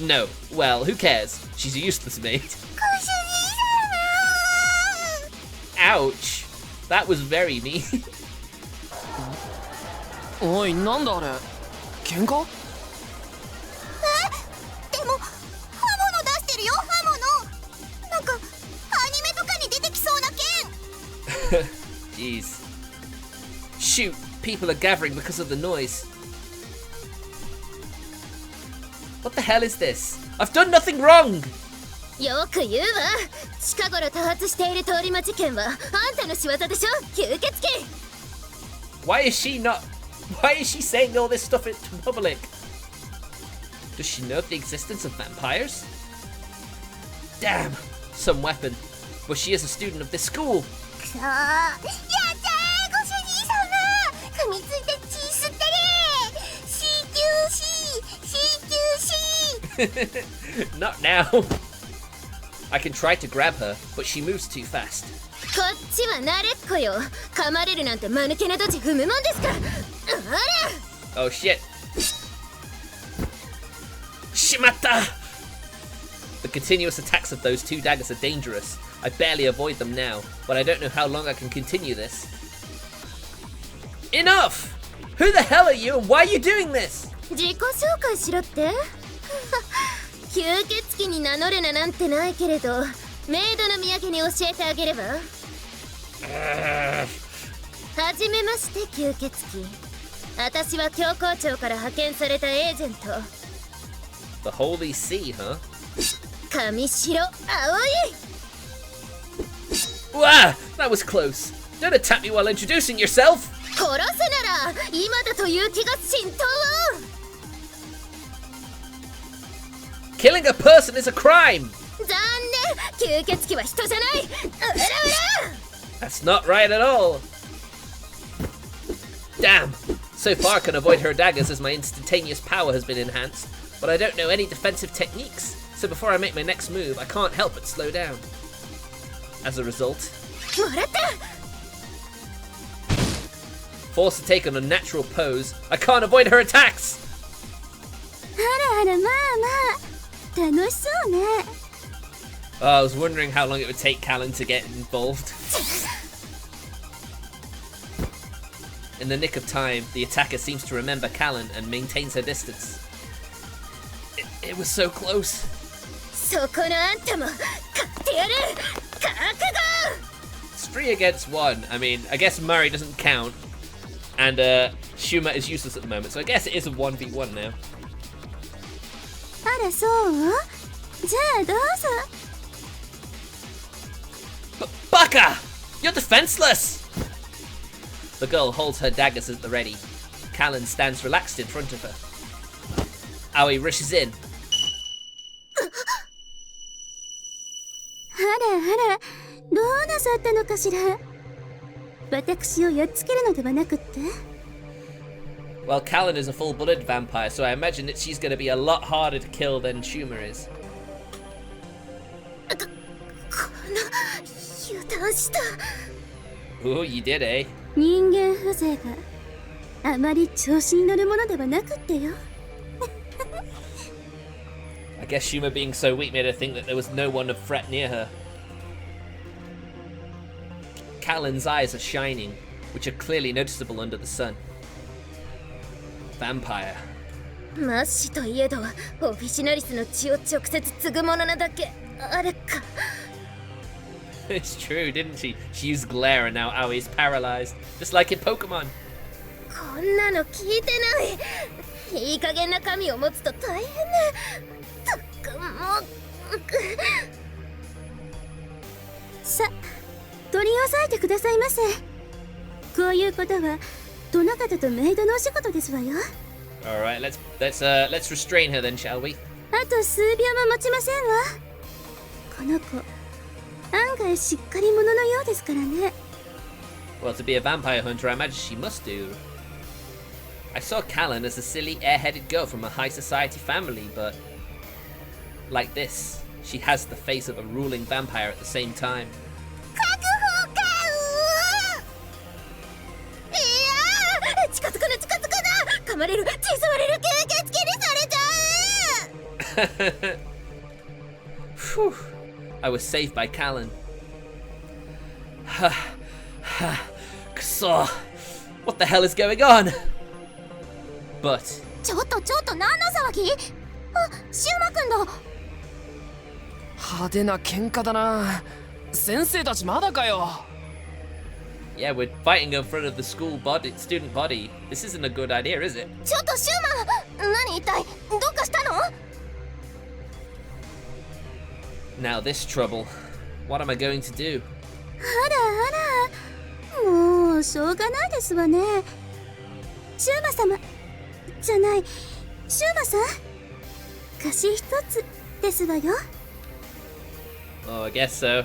[SPEAKER 1] No, well, who cares? She's a useless maid.
[SPEAKER 2] ご主人様。
[SPEAKER 1] Ouch. That was very mean.
[SPEAKER 4] おい、なんだあれ喧嘩？
[SPEAKER 2] でも刃物出してるよ、刃物。なんかアニメとかに出てきそうな剣。
[SPEAKER 1] Jeez. Shoot, people are gathering because of the noise. What the hell is this? I've done nothing wrong!
[SPEAKER 2] よく言うわ。近頃多発している通り魔事件はあんたの仕業でしょ、吸血鬼。
[SPEAKER 1] Why is she saying all this stuff to public? Does she know of the existence of vampires? Damn, some weapon. But she is a student of this school.
[SPEAKER 2] くそー。やったー、ご主人様。噛みついて血吸ってる。CQC
[SPEAKER 1] Not now. I can try to grab her, but she moves too fast.
[SPEAKER 2] こっちは慣れっこよ。噛まれるなんて間抜けなドジ踏むもんですか。あら。
[SPEAKER 1] Oh shit. Shimatta! The continuous attacks of those two daggers are dangerous. I barely avoid them now, but I don't know how long I can continue this. Enough! Who the hell are you and why are you doing this?
[SPEAKER 2] 自己紹介しろって。吸血鬼に名乗るななんてないけれど、メイドの土産に教えてあげれば。はじめまして、吸血鬼。私は教皇庁から派遣されたエージェント。
[SPEAKER 1] The Holy See, huh?
[SPEAKER 2] 上白葵。
[SPEAKER 1] Wah! That was close. Don't attack me while introducing yourself!
[SPEAKER 2] 殺すなら今だという気が浸透。
[SPEAKER 1] Killing a person is a crime!
[SPEAKER 2] 残念、吸血鬼は人じゃない。うらうら。
[SPEAKER 1] That's not right at all. Damn. So far I can avoid her daggers as my instantaneous power has been enhanced, but I don't know any defensive techniques, so before I make my next move I can't help but slow down. As a result,
[SPEAKER 2] もらった。
[SPEAKER 1] forced to take an unnatural pose, I can't avoid her attacks!
[SPEAKER 3] あらあら、まあまあ楽しそうね。
[SPEAKER 1] Oh, I was wondering how long it would take Calen to get involved. In the nick of time, the attacker seems to remember Calen and maintains her distance. It was so close.
[SPEAKER 2] そこのあんたも買ってやる。覚悟。
[SPEAKER 1] It's 3 against 1. I mean, I guess Mari doesn't count, and Shuma is useless at the moment, so I guess it is a 1v1 now.
[SPEAKER 3] あらそうじゃあどうぞ。
[SPEAKER 1] Baka! You're defenseless! The girl holds her daggers at the ready. Calen stands relaxed in front of her. Aoi rushes in.
[SPEAKER 3] あらあら、どうなさったのかしら。私をやっつけるのではなくって。
[SPEAKER 1] Well, Calen is a full-blooded vampire, so I imagine that she's going to be a lot harder to kill than Shuma is.
[SPEAKER 3] この油断した。
[SPEAKER 1] Ooh, you did, eh?
[SPEAKER 3] 人間風情があまり調子に乗るものではなくってよ。
[SPEAKER 1] I guess Shuma being so weak made her think that there was no one of threat near her. Calen's eyes are shining, which are clearly noticeable under the sun. Vampire.
[SPEAKER 3] マッシといえどオフィシナリスの血を直接継ぐものなだけあれか。
[SPEAKER 1] It's true, didn't she? She used glare and now Aoi's paralyzed. Just like in Pokemon.
[SPEAKER 3] こんなの聞いてない。いい加減な神を持つと大変ね。たくもさ、取り押さえてくださいませ。こういうことは殿方とメイドのお仕事ですわよ。
[SPEAKER 1] Alright, let's restrain her then, shall we?
[SPEAKER 3] あと数秒も持ちませんわ。この子案外しっかり者のようですからね。
[SPEAKER 1] Well, to be a vampire hunter, I imagine she must do. I saw Calen as a silly, airheaded girl from a high society family, but like this, she has the face of a ruling vampire at the same time.
[SPEAKER 2] 確保かう。いやー、近づくな近づくな。噛まれる、血吸われる、吸血鬼にされちゃう。
[SPEAKER 1] Phew. I was saved by Calen. Kuso. What the hell is going on? But
[SPEAKER 2] ちょっと何の騒ぎ？あ、シウマくんだ。
[SPEAKER 4] 派手な喧嘩だな。先生たちまだかよ。
[SPEAKER 1] yeah, we're fighting in front of the student body. This isn't a good idea, is it?
[SPEAKER 2] ちょっとシウマ、何一体どうかしたの？
[SPEAKER 1] Now this trouble. What am I going to do?
[SPEAKER 3] あらあら、もうしょうがないですわね。シューマ様じゃない、シューマさん、貸し一つですわよ。
[SPEAKER 1] Oh, I guess so.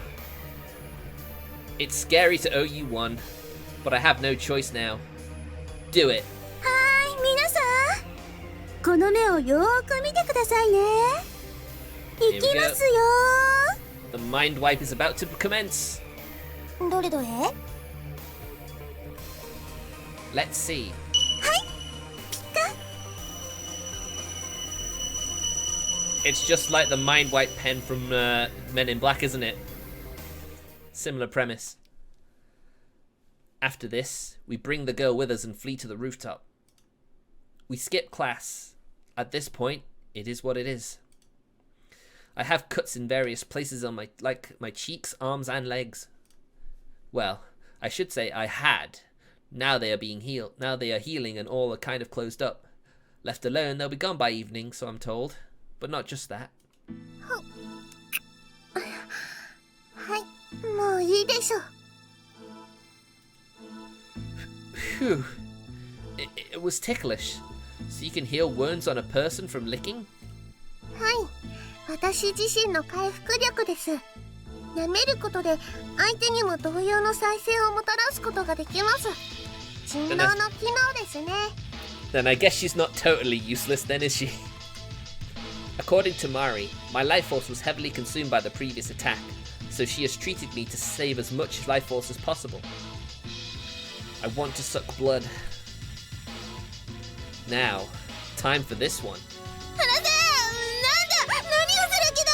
[SPEAKER 1] It's scary to owe you one, but I have no choice now. Do it.
[SPEAKER 3] はーい、皆さん、この目をよーく見てくださいね。いきますよ。
[SPEAKER 1] The mind wipe is about to commence.
[SPEAKER 2] どれどれ？
[SPEAKER 1] Let's see. It's just like the mind wipe pen from Men in Black, isn't it? Similar premise. After this, we bring the girl with us and flee to the rooftop. We skip class. At this point, it is what it is. I have cuts in various places on my cheeks, arms, and legs. Well, I should say I had. Now they are being healed. Now they are healing and all are kind of closed up. Left alone, they'll be gone by evening, so I'm told. But not just that.
[SPEAKER 2] はい、もういいでしょう。
[SPEAKER 1] Phew. It was ticklish. So you can heal wounds on a person from licking?
[SPEAKER 2] はい、私自身の回復力です。舐めることで相手にも同様の再生をもたらすことができます。人狼の機能ですね。
[SPEAKER 1] Then I guess she's not totally useless then, is she? According to Mari, my life force was heavily consumed by the previous attack, so she has treated me to save as much life force as possible. I want to suck blood. Now, time for this one.
[SPEAKER 2] なんだ、何をする気だ。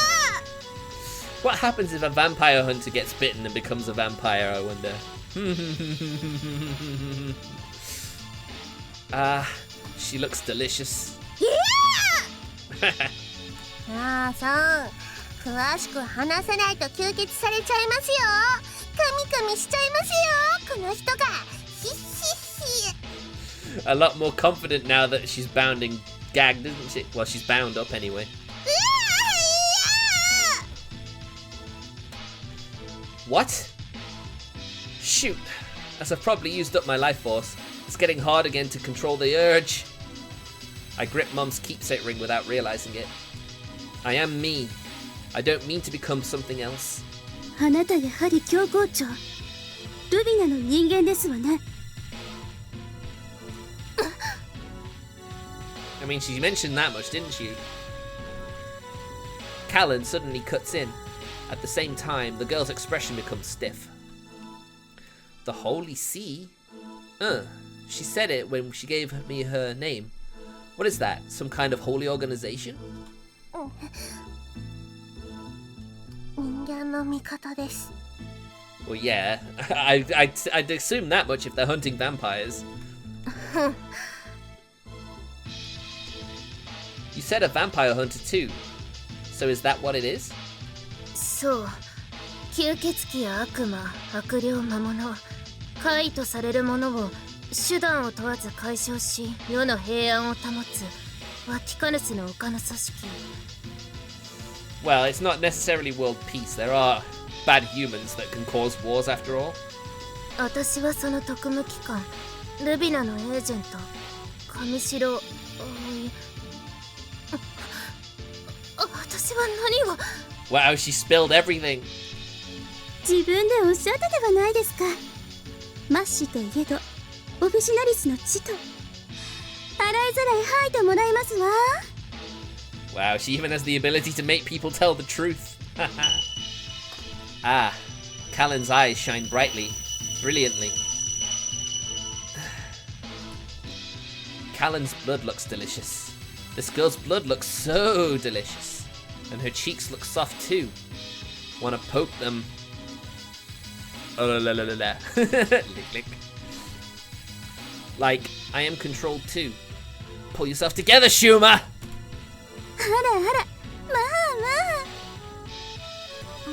[SPEAKER 1] What happens if a vampire hunter gets bitten and becomes a vampire, I wonder? Ah, she looks delicious.
[SPEAKER 2] ああさん、詳しく話せないと吸血されちゃいますよ。カミカミしちゃいますよ、この人が。ヒッヒッヒ。
[SPEAKER 1] A lot more confident now that she's bound and gagged, isn't she? Well, she's bound up anyway. What? Shoot, as I've probably used up my life force, it's getting hard again to control the urge. I grip Mum's keepsake ring without realizing it. I am me. I don't mean to become something else.
[SPEAKER 3] あなたやはり教皇長ルビナの人間ですわね。
[SPEAKER 1] I mean, she mentioned that much, didn't she? Calen suddenly cuts in. At the same time, the girl's expression becomes stiff. The Holy See? She said it when she gave me her name. What is that? Some kind of holy organization?
[SPEAKER 2] 人間の味方です。
[SPEAKER 1] Well, yeah. I'd assume that much if they're hunting vampires. You said a vampire hunter too. So is that what it is?
[SPEAKER 2] そう。吸血鬼や悪魔、悪霊魔物、怪異とされるものを手段を問わず解消し、世の平安を保つワティカヌスの丘の組織。
[SPEAKER 1] Well, it's not necessarily world peace. There are bad humans that can cause wars after all.
[SPEAKER 2] 私はその特務機関、ルビナのエージェント、上白。私は何を。
[SPEAKER 1] Wow, she spilled everything.
[SPEAKER 3] 自分でおっしゃったではないですか。マッシュといえどオフィシナリスの血と洗いざらい吐いてもらいますわ。
[SPEAKER 1] Wow, she even has the ability to make people tell the truth. Ah, Calen's eyes shine brilliantly. Calen's blood looks delicious. This girl's blood looks so delicious. And her cheeks look soft too. Wanna poke them. Oh la la la la la. Lick lick. Like, I am controlled too. Pull yourself together, Shuma!
[SPEAKER 3] あらあら、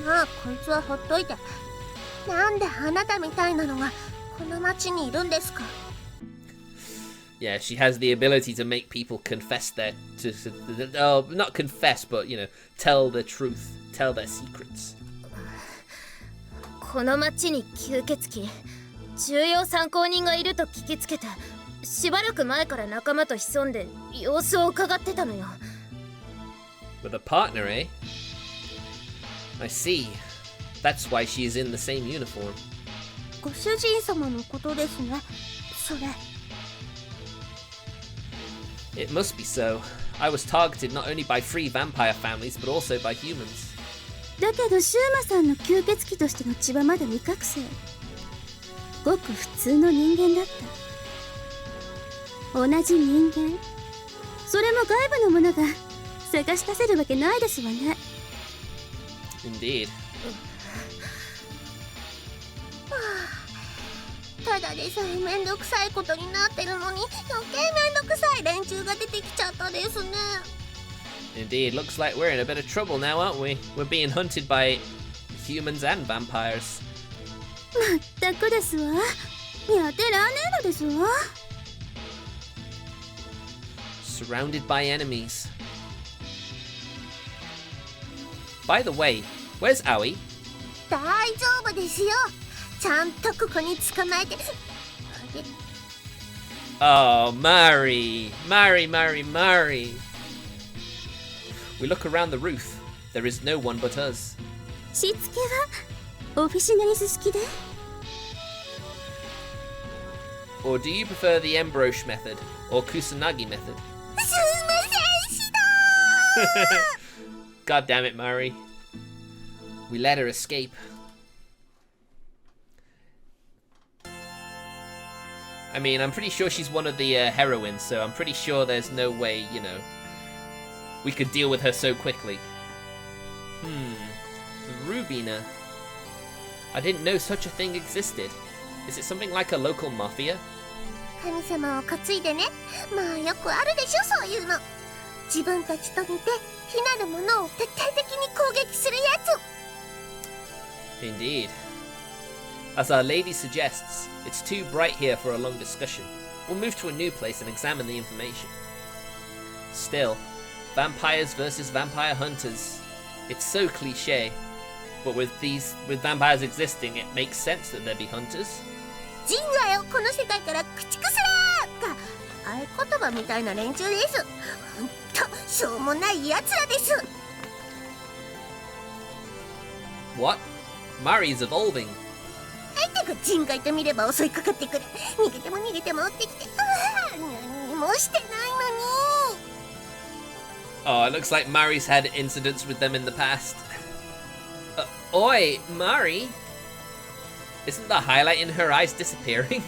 [SPEAKER 2] まあこいつはほっといて。なんであなたみたいなのがこの町にいるんですか。
[SPEAKER 1] Yeah, she has the ability to make people confess not confess, but, you know, tell the truth, tell their secrets.
[SPEAKER 2] この町に吸血鬼、重要参考人がいると聞きつけて、しばらく前から仲間と潜んで様子を伺ってたのよ。
[SPEAKER 1] With a partner, eh? I see. That's why she is in the same uniform.
[SPEAKER 2] ご主人様のことですね。それ。
[SPEAKER 1] It must be so. I was targeted not only by free vampire families, but also by humans.
[SPEAKER 3] だけどシューマさんの吸血鬼としての血はまだ未覚醒。ごく普通の人間だった。同じ人間。それも外部のものが探し出せるわけないですわね。
[SPEAKER 1] Indeed.
[SPEAKER 2] ただでさえめんどくさいことになってるのに、余計めんどくさい連中が出てきちゃったですね。
[SPEAKER 1] Indeed. Looks like we're in a bit of trouble now, aren't we? We're being hunted by humans and vampires.
[SPEAKER 3] まったくですわ。やってらんねえのですわ。
[SPEAKER 1] Surrounded by enemies. By the way, where's Aoi?
[SPEAKER 2] 大丈夫ですよ。ちゃんとここに捕まえて。
[SPEAKER 1] Oh, Mari! We look around the roof. There is no one but us.
[SPEAKER 3] しつけはオフィシナリス式で。
[SPEAKER 1] Or do you prefer the Embroche method or Kusanagi method?
[SPEAKER 2] すいません、しど
[SPEAKER 1] God damn it, Mari. We let her escape. I mean, I'm pretty sure she's one of the heroines, so I'm pretty sure there's no way, you know, we could deal with her so quickly. Rubina. I didn't know such a thing existed. Is it something like a local mafia?
[SPEAKER 2] 神様を担いでね。まあよくあるでしょ、そういうの。自分たちと似て非なるものを徹底的に攻撃するやつ。
[SPEAKER 1] Indeed. As our lady suggests, it's too bright here for a long discussion. We'll move to a new place and examine the information. Still, vampires versus vampire hunters. It's so cliché, but with vampires existing, it makes sense that there be hunters.
[SPEAKER 2] 人外をこの世界から駆逐するか、あ言葉みたいな連中です。ほんとしょうもないやつらです。
[SPEAKER 1] What? Mari's evolving.
[SPEAKER 2] 相手が人外と見れば襲いかかってくる。逃げても逃げても追ってきて、何もしてないのに。
[SPEAKER 1] Oh, it looks like Mari's had incidents with them in the past. Oi, Mari! Isn't the highlight in her eyes disappearing?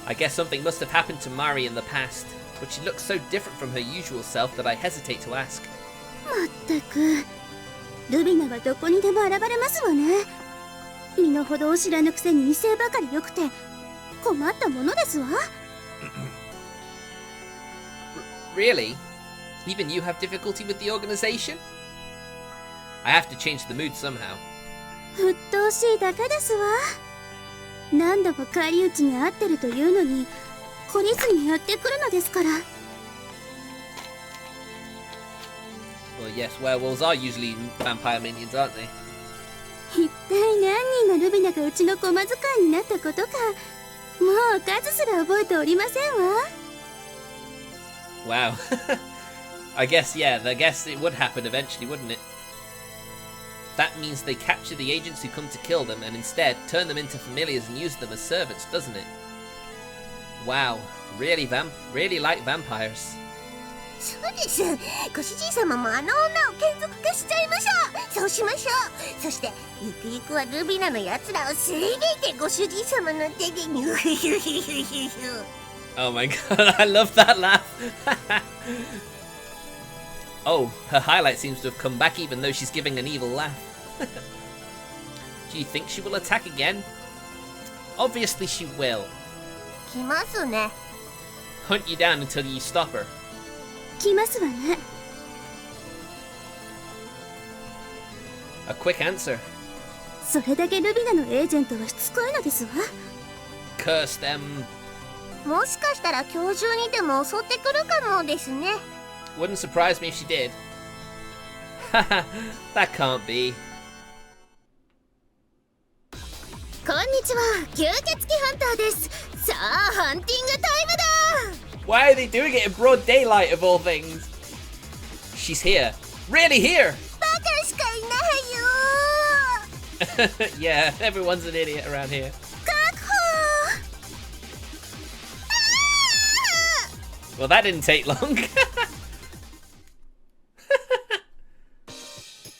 [SPEAKER 1] I guess something must have happened to Mari in the past, but she looks so different from her usual self that I hesitate to ask.
[SPEAKER 3] まったくルビナはどこにでも現れますわね。身の程を知らぬくせに威勢ばかり良くて困ったものですわ。
[SPEAKER 1] Really? Even you have difficulty with the organization? I have to change the mood somehow.
[SPEAKER 3] 鬱陶しいだけですわ。何度も返り討ちに遭ってるというのに懲りずにやってくるのですから。
[SPEAKER 1] Well, yes, werewolves are usually vampire minions, aren't they?
[SPEAKER 3] 一体何人のルビナがうちの駒使いになったことかもう数すら覚えておりませんわ。
[SPEAKER 1] Wow. I guess it would happen eventually, wouldn't it? That means they capture the agents who come to kill them and instead turn them into familiars and use them as servants, doesn't it? Wow, really like vampires.
[SPEAKER 2] そうです。ご主人様もあの女を眷属化しちゃいましょう。そうしましょう。そしてゆくゆくはルビナのやつらを全てご主人様の手でにゅふふふふふ。
[SPEAKER 1] Oh my god, I love that laugh. Oh, her highlight seems to have come back even though she's giving an evil laugh. Do you think she will attack again? Obviously she will.
[SPEAKER 2] 来ますね。
[SPEAKER 1] Hunt you down until you stop her.
[SPEAKER 3] 来ますわね。
[SPEAKER 1] A quick answer.
[SPEAKER 3] それだけルビナのエージェントはしつこいのですわ。
[SPEAKER 1] Curse them.
[SPEAKER 2] もしかしたら今日中にでも襲ってくるかもですね。
[SPEAKER 1] Wouldn't surprise me if she did. Haha, that can't be.
[SPEAKER 2] こんにちは、吸血鬼ハンターです。さあ、ハンティングタイムだ。
[SPEAKER 1] Why are they doing it in broad daylight of all things? She's here. Really here?
[SPEAKER 2] バカしかいないよ。
[SPEAKER 1] Yeah, everyone's an idiot around here.
[SPEAKER 2] 確保。
[SPEAKER 1] Well, that didn't take long.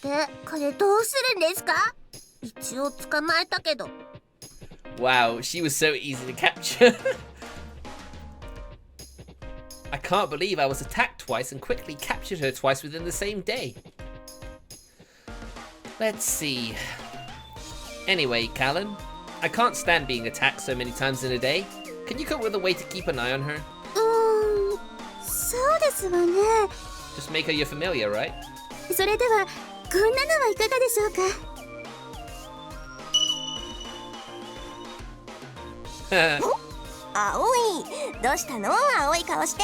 [SPEAKER 2] で、これどうするんですか？一応捕まえたけど。
[SPEAKER 1] Wow, she was so easy to capture. I can't believe I was attacked twice and quickly captured her twice within the same day. Let's see. Anyway, Calen, I can't stand being attacked so many times in a day. Can you come up with a way to keep an eye on her?
[SPEAKER 3] そうですわね。
[SPEAKER 1] Just make her your familiar, right?
[SPEAKER 3] それではこんなのはいかがでしょうか。
[SPEAKER 2] 青い、どうしたの？青い顔して。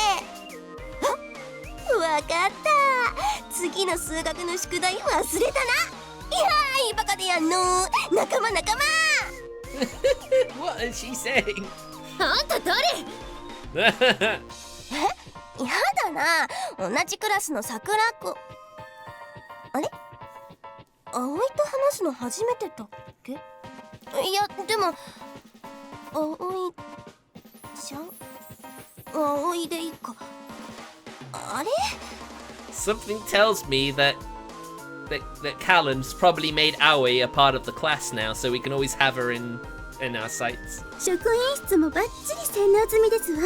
[SPEAKER 2] わかった。次の数学の宿題忘れたな。いやー、バカでやんの。仲間仲間。
[SPEAKER 1] What is she saying?
[SPEAKER 2] あんた誰？やだな。同じクラスの桜子。あれ？葵と話すの初めてだっけ？いや、でも葵ちゃん？葵でいいか。あれ？
[SPEAKER 1] Something tells me that Calen's probably made Aoi a part of the class now, so we can always have her in our sights.
[SPEAKER 3] 職員室もバッチリ洗脳済みですわ。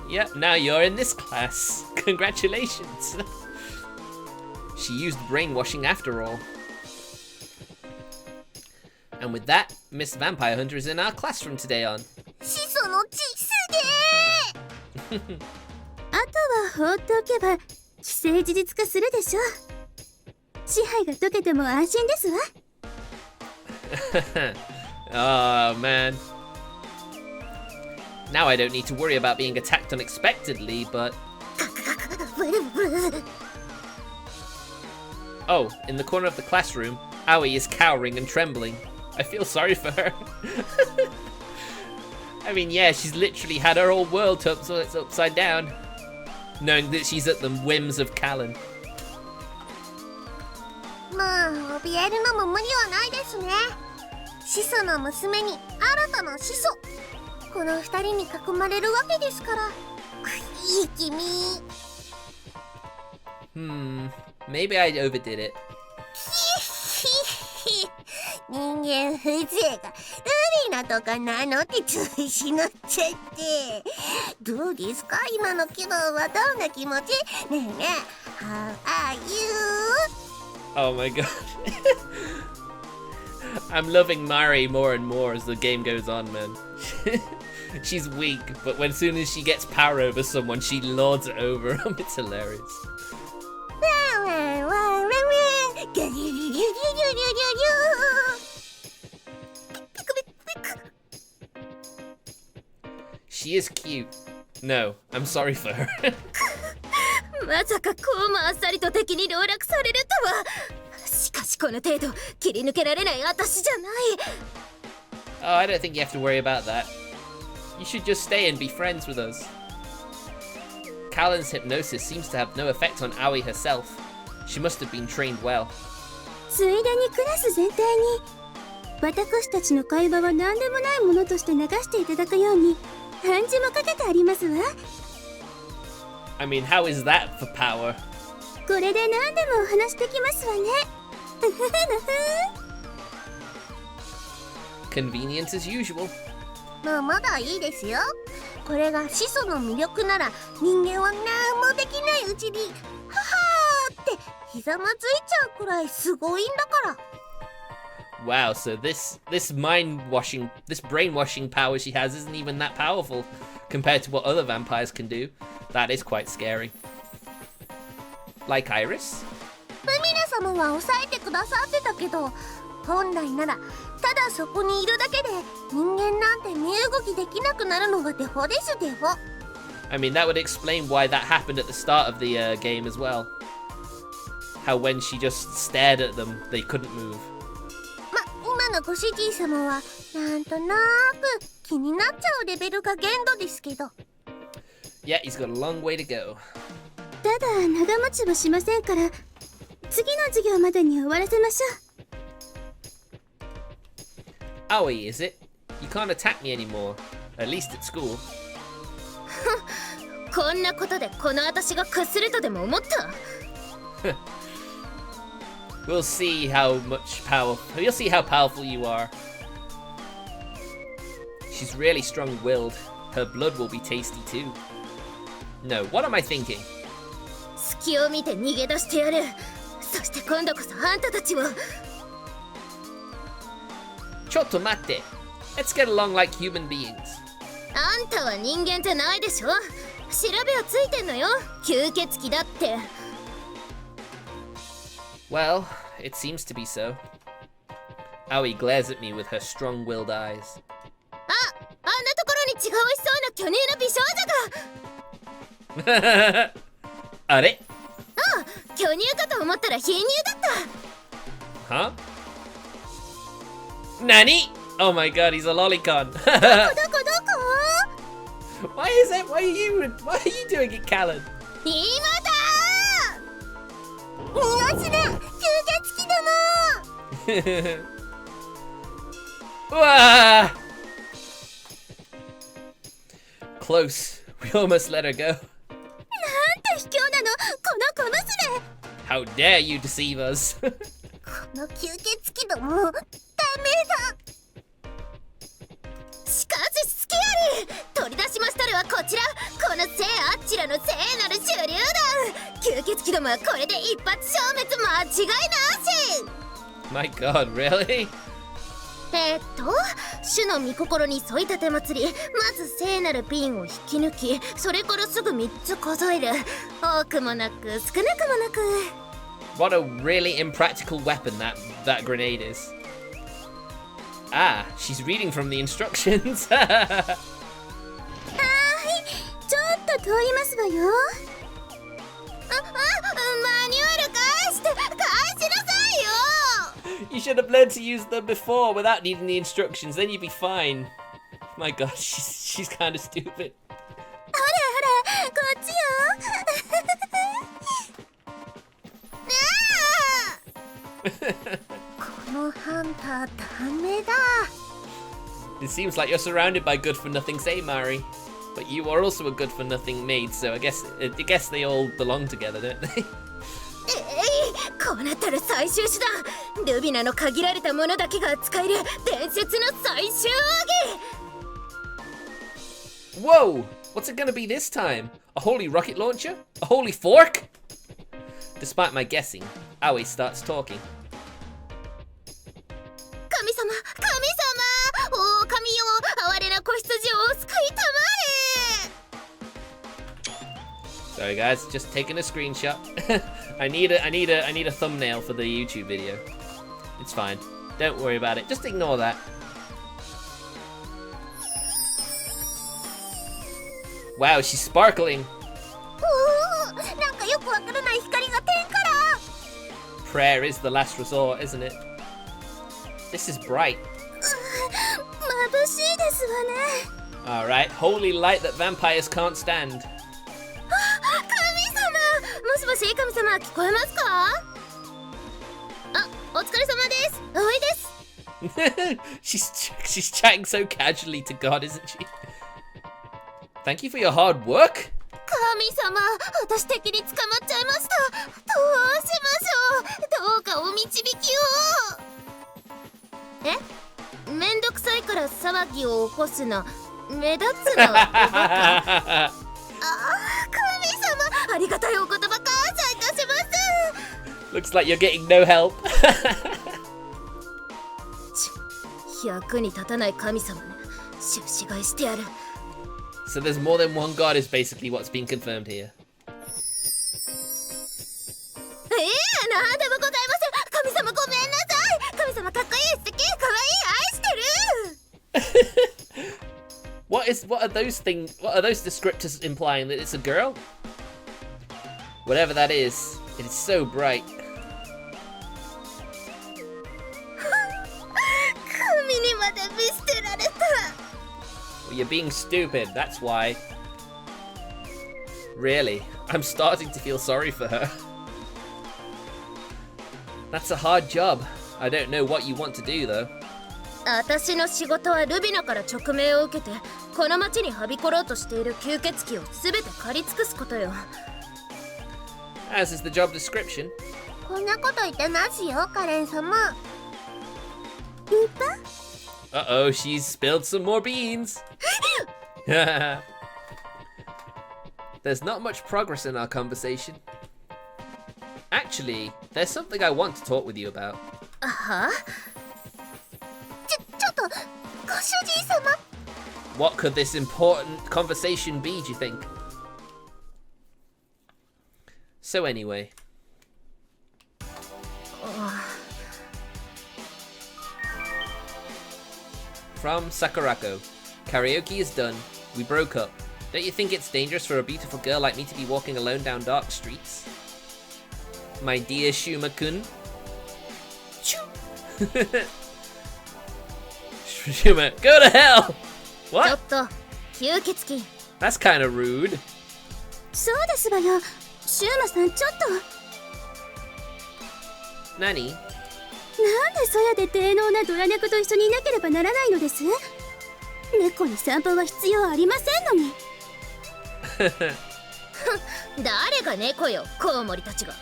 [SPEAKER 1] Yep, now you're in this class. Congratulations. She used brainwashing after all. And with that, Miss Vampire Hunter is in our class from today on.
[SPEAKER 2] 始祖の血すげー。
[SPEAKER 3] あとは放っておけば既成事実化するでしょう。支配が解けても安心ですわ。
[SPEAKER 1] Oh man. Now I don't need to worry about being attacked unexpectedly, but... Oh, in the corner of the classroom, Aoi is cowering and trembling. I feel sorry for her. I mean, yeah, she's literally had her whole world turned so it's upside down, knowing that she's at the whims of Calen.
[SPEAKER 2] まあ怯えるのも無理はないですね。始祖の娘に新たな始祖、この二人に囲まれるわけですから。いい君。
[SPEAKER 1] Maybe I overdid it.
[SPEAKER 2] 人間風情がルリナとか名乗って調子乗っちゃって。どうですか今の気分はどんな気持ち？ねえねえ、 How are you?
[SPEAKER 1] Oh my god. I'm loving Mari more and more as the game goes on, man. She's weak, but as soon as she gets power over someone, she lords it over them. It's hilarious. She is cute. No, I'm sorry for her.
[SPEAKER 3] まさかこうもあっさりと敵に籠絡されるとは。しかしこの程度切り抜けられない私じゃない。
[SPEAKER 1] Oh, I don't think you have to worry about that. You should just stay and be friends with us. Calen's hypnosis seems to have no effect on Aoi herself. She must have been trained well.
[SPEAKER 3] ついでにクラス全体に私たちの会話は何でもないものとして流していただくように暗示もかけてありますわ。
[SPEAKER 1] I mean, how is that for power?
[SPEAKER 3] これで何でもお話できますわね。
[SPEAKER 1] Convenient as usual.
[SPEAKER 2] まあまだいいですよ。これが始祖の魅力なら人間は何もできないうちにははーってひざまずいちゃうくらいすごいんだから。
[SPEAKER 1] Wow, so this brainwashing power she has isn't even that powerful compared to what other vampires can do. That is quite scary. Like Iris?
[SPEAKER 2] ルミナ様は抑えてくださってたけど、本来ならただそこにいるだけで人間なんて身動きできなくなるのがデフォですデフォ。
[SPEAKER 1] I mean, that would explain why that happened at the start of the game as well. How when she just stared at them, they couldn't move.
[SPEAKER 2] 今のご主人様はなんとなく気になっちゃうレベルが限度ですけど。
[SPEAKER 1] Yeah, he's got a long way to go.
[SPEAKER 3] ただ長持ちはしませんから次の授業までに終わらせましょう。
[SPEAKER 1] Aoi, is it? You can't attack me anymore. At least at school.
[SPEAKER 3] こんなことでこの私が屈するとでも思った？
[SPEAKER 1] We'll see how powerful you are. She's really strong-willed. Her blood will be tasty too. No, what am I thinking?
[SPEAKER 3] 隙を見て逃げ出してやる。そして今度こそあんたたちを。
[SPEAKER 1] Chotto matte. Let's get along like human beings.
[SPEAKER 3] あんたは人間じゃないでしょ。調べはついてんのよ。吸血鬼だって。
[SPEAKER 1] Well, it seems to be so. Aoi glares at me with her strong-willed eyes.
[SPEAKER 3] あんなところに違うしそうな巨乳の美少女が。
[SPEAKER 1] あれ？
[SPEAKER 3] あ、巨乳かと思ったら貧乳だった。
[SPEAKER 1] Huh? Nani? Oh my god, he's a lolicon.
[SPEAKER 3] どこ
[SPEAKER 1] Why is it? Why are you doing it, Calen?
[SPEAKER 3] 今だ
[SPEAKER 2] 逃がすな吸血鬼ども。
[SPEAKER 1] Wah! Close. We almost let her go.
[SPEAKER 3] なんて卑怯なのこの小娘。
[SPEAKER 1] How dare you deceive us?
[SPEAKER 2] この吸血鬼どもダメだ。
[SPEAKER 3] しかしスキアリー取り出しましたるはこちら。この聖あっちらの聖なる手榴弾。吸血鬼どもはこれで一発消滅間違いなし。
[SPEAKER 1] My god, really?
[SPEAKER 3] 主の御心に添い立て祭り、まず聖なるピンを引き抜き、それからすぐ3つ数える。多くもなく少なくもなく。
[SPEAKER 1] What a really impractical weapon that grenade is. Ah, she's reading from the instructions.
[SPEAKER 3] ちょっと通りますわよ。マニュアル返しなさいよ。
[SPEAKER 1] You should have learned to use them before without needing the instructions, then you'd be fine. My god, she's kind of stupid.
[SPEAKER 2] ほらほらこっちよこのハンターダメだ
[SPEAKER 1] It seems like you're surrounded by good-for-nothings, eh, Mari? But you are also a good-for-nothing maid, so I guess they all belong together, don't they?
[SPEAKER 2] こうなったら最終手段ルビナの限られたものだけが使える伝説の最終奥義
[SPEAKER 1] Whoa! What's it gonna be this time? A holy rocket launcher? A holy fork? Despite my guessing, Aoi starts talking.
[SPEAKER 2] 神様お神よ哀れな子羊をお救いたま
[SPEAKER 1] Sorry guys, just taking a screenshot. I need a thumbnail for the YouTube video. It's fine. Don't worry about it. Just ignore that. Wow, she's sparkling.
[SPEAKER 2] おおなんかよくわからない光が天から
[SPEAKER 1] Prayer is the last resort, isn't it? This is bright.
[SPEAKER 2] 眩しいですわね
[SPEAKER 1] Alright, holy light that vampires can't stand.
[SPEAKER 2] 神様もしもし神様聞こえますかあ、お疲れ様です葵です
[SPEAKER 1] she's chatting so casually to God, isn't she? Thank you for your hard work.
[SPEAKER 2] 神様私敵に捕まっちゃいましたどうしましょうどうかお導きをえめんどくさいから騒ぎを起こすな目立つなおバカああ神様ありがたいお言葉感謝いたします
[SPEAKER 1] Looks like you're getting no help.
[SPEAKER 2] 役に立たない神様ね出資買いしてやる
[SPEAKER 1] So there's more than one god is basically what's been confirmed here.
[SPEAKER 2] なんでもございません神様ごめんなさい神様かっこいい素敵かわいい愛してる
[SPEAKER 1] What are those descriptors implying that it's a girl? Whatever that is, it is so bright.
[SPEAKER 2] 神にまで見捨てられた
[SPEAKER 1] Well, you're being stupid, that's why. Really, I'm starting to feel sorry for her. That's a hard job. I don't know what you want to do though.
[SPEAKER 2] 私の仕事はルビナから直命を受けてこの町にはびころうとしている吸血鬼を全て狩り尽くすことよ
[SPEAKER 1] As is the job description.
[SPEAKER 2] こんなこと言ってますよカレン様
[SPEAKER 1] Uh-oh, she's spilled some more beans. There's not much progress in our conversation. Actually, there's something I want to talk with you about.
[SPEAKER 2] はちょっとご主人様
[SPEAKER 1] What could this important conversation be, do you think? So anyway. From Sakurako. Karaoke is done. We broke up. Don't you think it's dangerous for a beautiful girl like me to be walking alone down dark streets? My dear Shuma-kun. Shuma, go to hell!
[SPEAKER 2] ちょ
[SPEAKER 1] What?
[SPEAKER 2] っと吸血鬼
[SPEAKER 1] That's kind of rude.
[SPEAKER 3] そうですわよシューマさんちょっと
[SPEAKER 1] Nani?
[SPEAKER 3] なんでそやで低能なドラ猫と一緒にいなければならないのです猫に散歩は必要ありませんのに
[SPEAKER 2] 誰が猫よコウモリたちが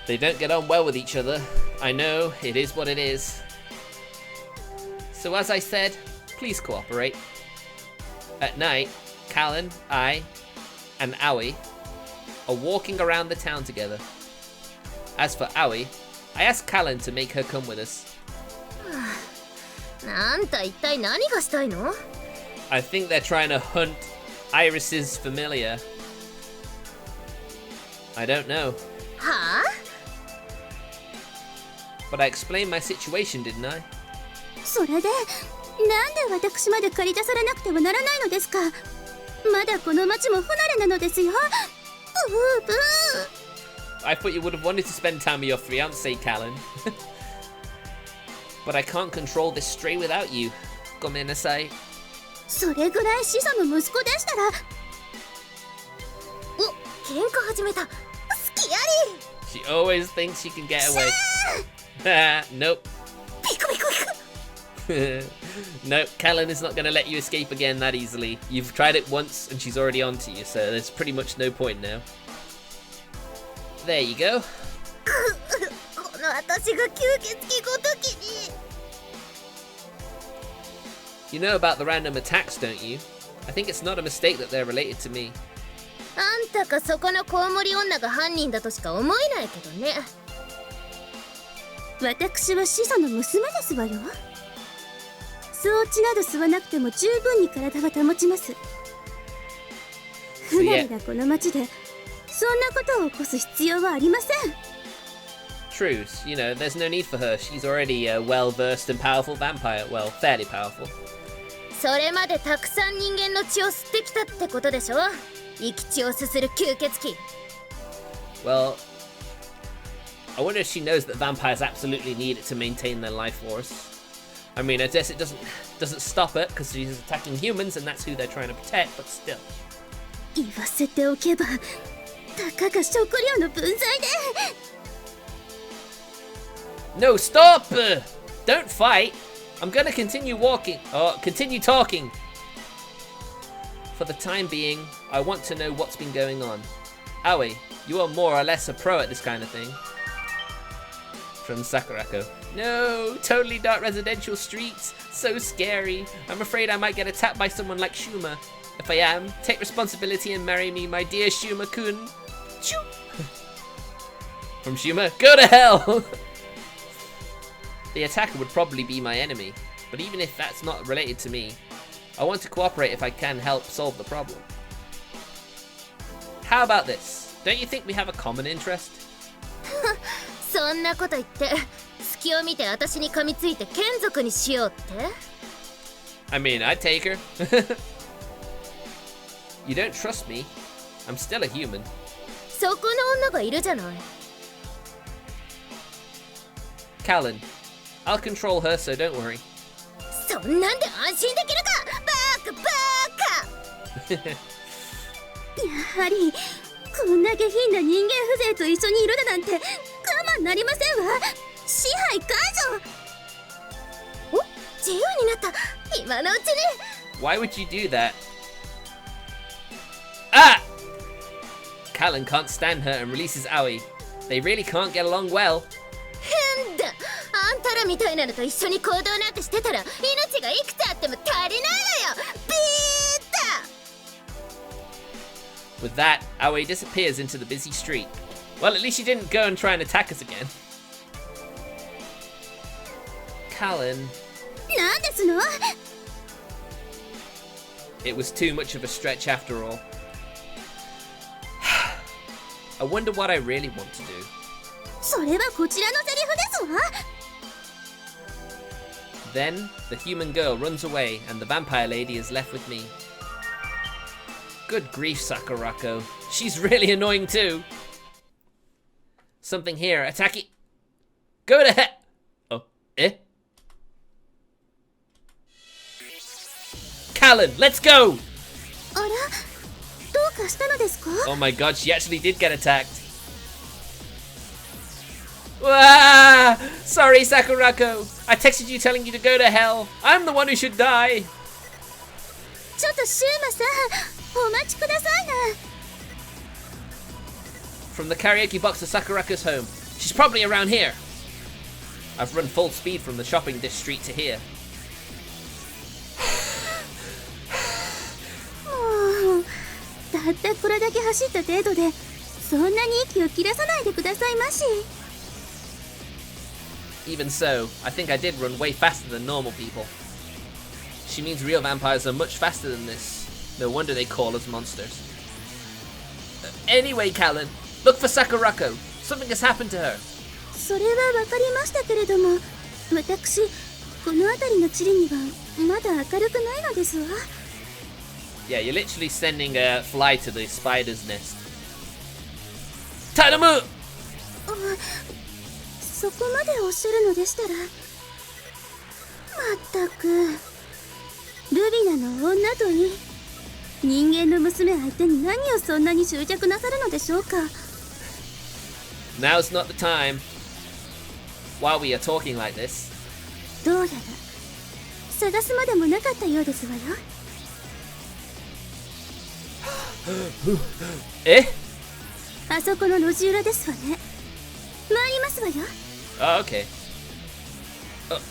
[SPEAKER 1] They don't get on well with each other. I know, it is what it is. So as I said, please cooperate. At night, Calen, I, and Aoi are walking around the town together. As for Aoi, I asked Calen to make her come with us.
[SPEAKER 2] なんた一体何がしたいの
[SPEAKER 1] I think they're trying to hunt Iris's familiar. I don't know.
[SPEAKER 2] はあ
[SPEAKER 1] But I explained my situation, didn't I?
[SPEAKER 3] それでなんで私まで借り出されなくてはならないのですかまだこの町も不慣れなのですよブーブー
[SPEAKER 1] I thought you would have wanted to spend time with your fiancé, Calen. But I can't control this stray without you. ごめんなさい。
[SPEAKER 3] それぐらい始祖の息子でしたら。
[SPEAKER 2] お、喧嘩始めた。好きやり。
[SPEAKER 1] She always thinks she can get away. Nope.
[SPEAKER 2] ビクビクビク。
[SPEAKER 1] Nope, Calen is not going to let you escape again that easily. You've tried it once and she's already onto you, so there's pretty much no point now. There you go.
[SPEAKER 2] この私が吸血鬼ごときに。
[SPEAKER 1] You know about the random attacks, don't you? I think it's not a mistake that they're related to me.
[SPEAKER 2] あんたかそこのコウモリ女が犯人だとしか思えないけどね。
[SPEAKER 3] 私は始祖の娘ですわよ。装置など吸わなくても十分に体は保ちます。不慣れなこの町でそんなことを起こす必要はありません。
[SPEAKER 1] True, you know, there's no need for her. She's already a well-versed and powerful vampire. Well, fairly powerful.
[SPEAKER 2] それまでたくさん人間の血を吸ってきたってことでしょ。生き血をすする吸血鬼。
[SPEAKER 1] Well, I wonder if she knows that vampires absolutely need it to maintain their life force. I mean, I guess it doesn't stop her because she's attacking humans and that's who they're trying to protect, but still.
[SPEAKER 3] 言わせておけば、たかが食料の分際で。
[SPEAKER 1] No, stop! Don't fight! I'm gonna continue walking, or continue talking. For the time being, I want to know what's been going on. Aoi, you are more or less a pro at this kind of thing. From Sakurako. No, totally dark residential streets. So scary. I'm afraid I might get attacked by someone like Shuma. If I am, take responsibility and marry me, my dear Shuma-kun. From Shuma, go to hell! The attacker would probably be my enemy, but even if that's not related to me, I want to cooperate if I can help solve the problem. How about this? Don't you think we have a common interest?
[SPEAKER 2] そんなこと言って隙を見て私に噛みついて眷属にしようって。
[SPEAKER 1] I mean, I'd take her. You don't trust me? I'm still a human.
[SPEAKER 2] そこの女がいるじゃない。
[SPEAKER 1] Calen, I'll control her, so don't worry.
[SPEAKER 2] そんなんで安心できるか。バカバカ。
[SPEAKER 3] やはりこんな下品な人間風情と一緒にいるだなんて我慢なりませんわ。支配解除。
[SPEAKER 2] お、自由になった今のうちに。
[SPEAKER 1] Why would you do that? Ah! Calen can't stand her and releases Aoi. They really can't get along well.
[SPEAKER 2] 変だ。あんたらみたいなのと一緒に行動なんてしてたら命がいくつあっても足りないのよ。ビーッ
[SPEAKER 1] With that, Aoi disappears into the busy street. Well, at least she didn't go and try and attack us again. Calen.
[SPEAKER 3] なんですの？
[SPEAKER 1] It was too much of a stretch after all. I wonder what I really want to do.
[SPEAKER 3] それはこちらのセリフですわ。
[SPEAKER 1] Then, the human girl runs away and the vampire lady is left with me. Good grief, Sakurako. She's really annoying too. Something here. Attack it. Go to hell. Oh, eh? Calen, let's go!
[SPEAKER 3] あら、どうかしたのですか？
[SPEAKER 1] Oh my god, she actually did get attacked. Ah! Sorry, Sakurako. I texted you telling you to go to hell. I'm the one who should die.
[SPEAKER 3] ちょっとシューマさん、お待ちくださいな。
[SPEAKER 1] From the karaoke box to Sakurako's home. She's probably around here. I've run full speed from the shopping district to here.
[SPEAKER 3] もう、たったこれだけ走った程度で、そんなに息を切らさないでくださいまし。
[SPEAKER 1] Even so, I think I did run way faster than normal people. She means real vampires are much faster than this. No wonder they call us monsters. Anyway, Calen, look for Sakurako. Something has happened to her.
[SPEAKER 3] それはわかりましたけれども、私、この辺りの地理にはまだ明るくないのですわ。
[SPEAKER 1] Yeah, you're literally sending a fly to the spider's nest. Tadamu!
[SPEAKER 3] そこまでおっしゃるのでしたら、ったくルビナの女といい人間の娘相手に何をそんなに執着なさるのでしょうか。
[SPEAKER 1] Now's not the time. While we are talking like this.
[SPEAKER 3] どうやら探すまでもなかったようですわよ。
[SPEAKER 1] え？
[SPEAKER 3] あそこの路地裏ですわね。参りますわよ。
[SPEAKER 1] Oh, okay.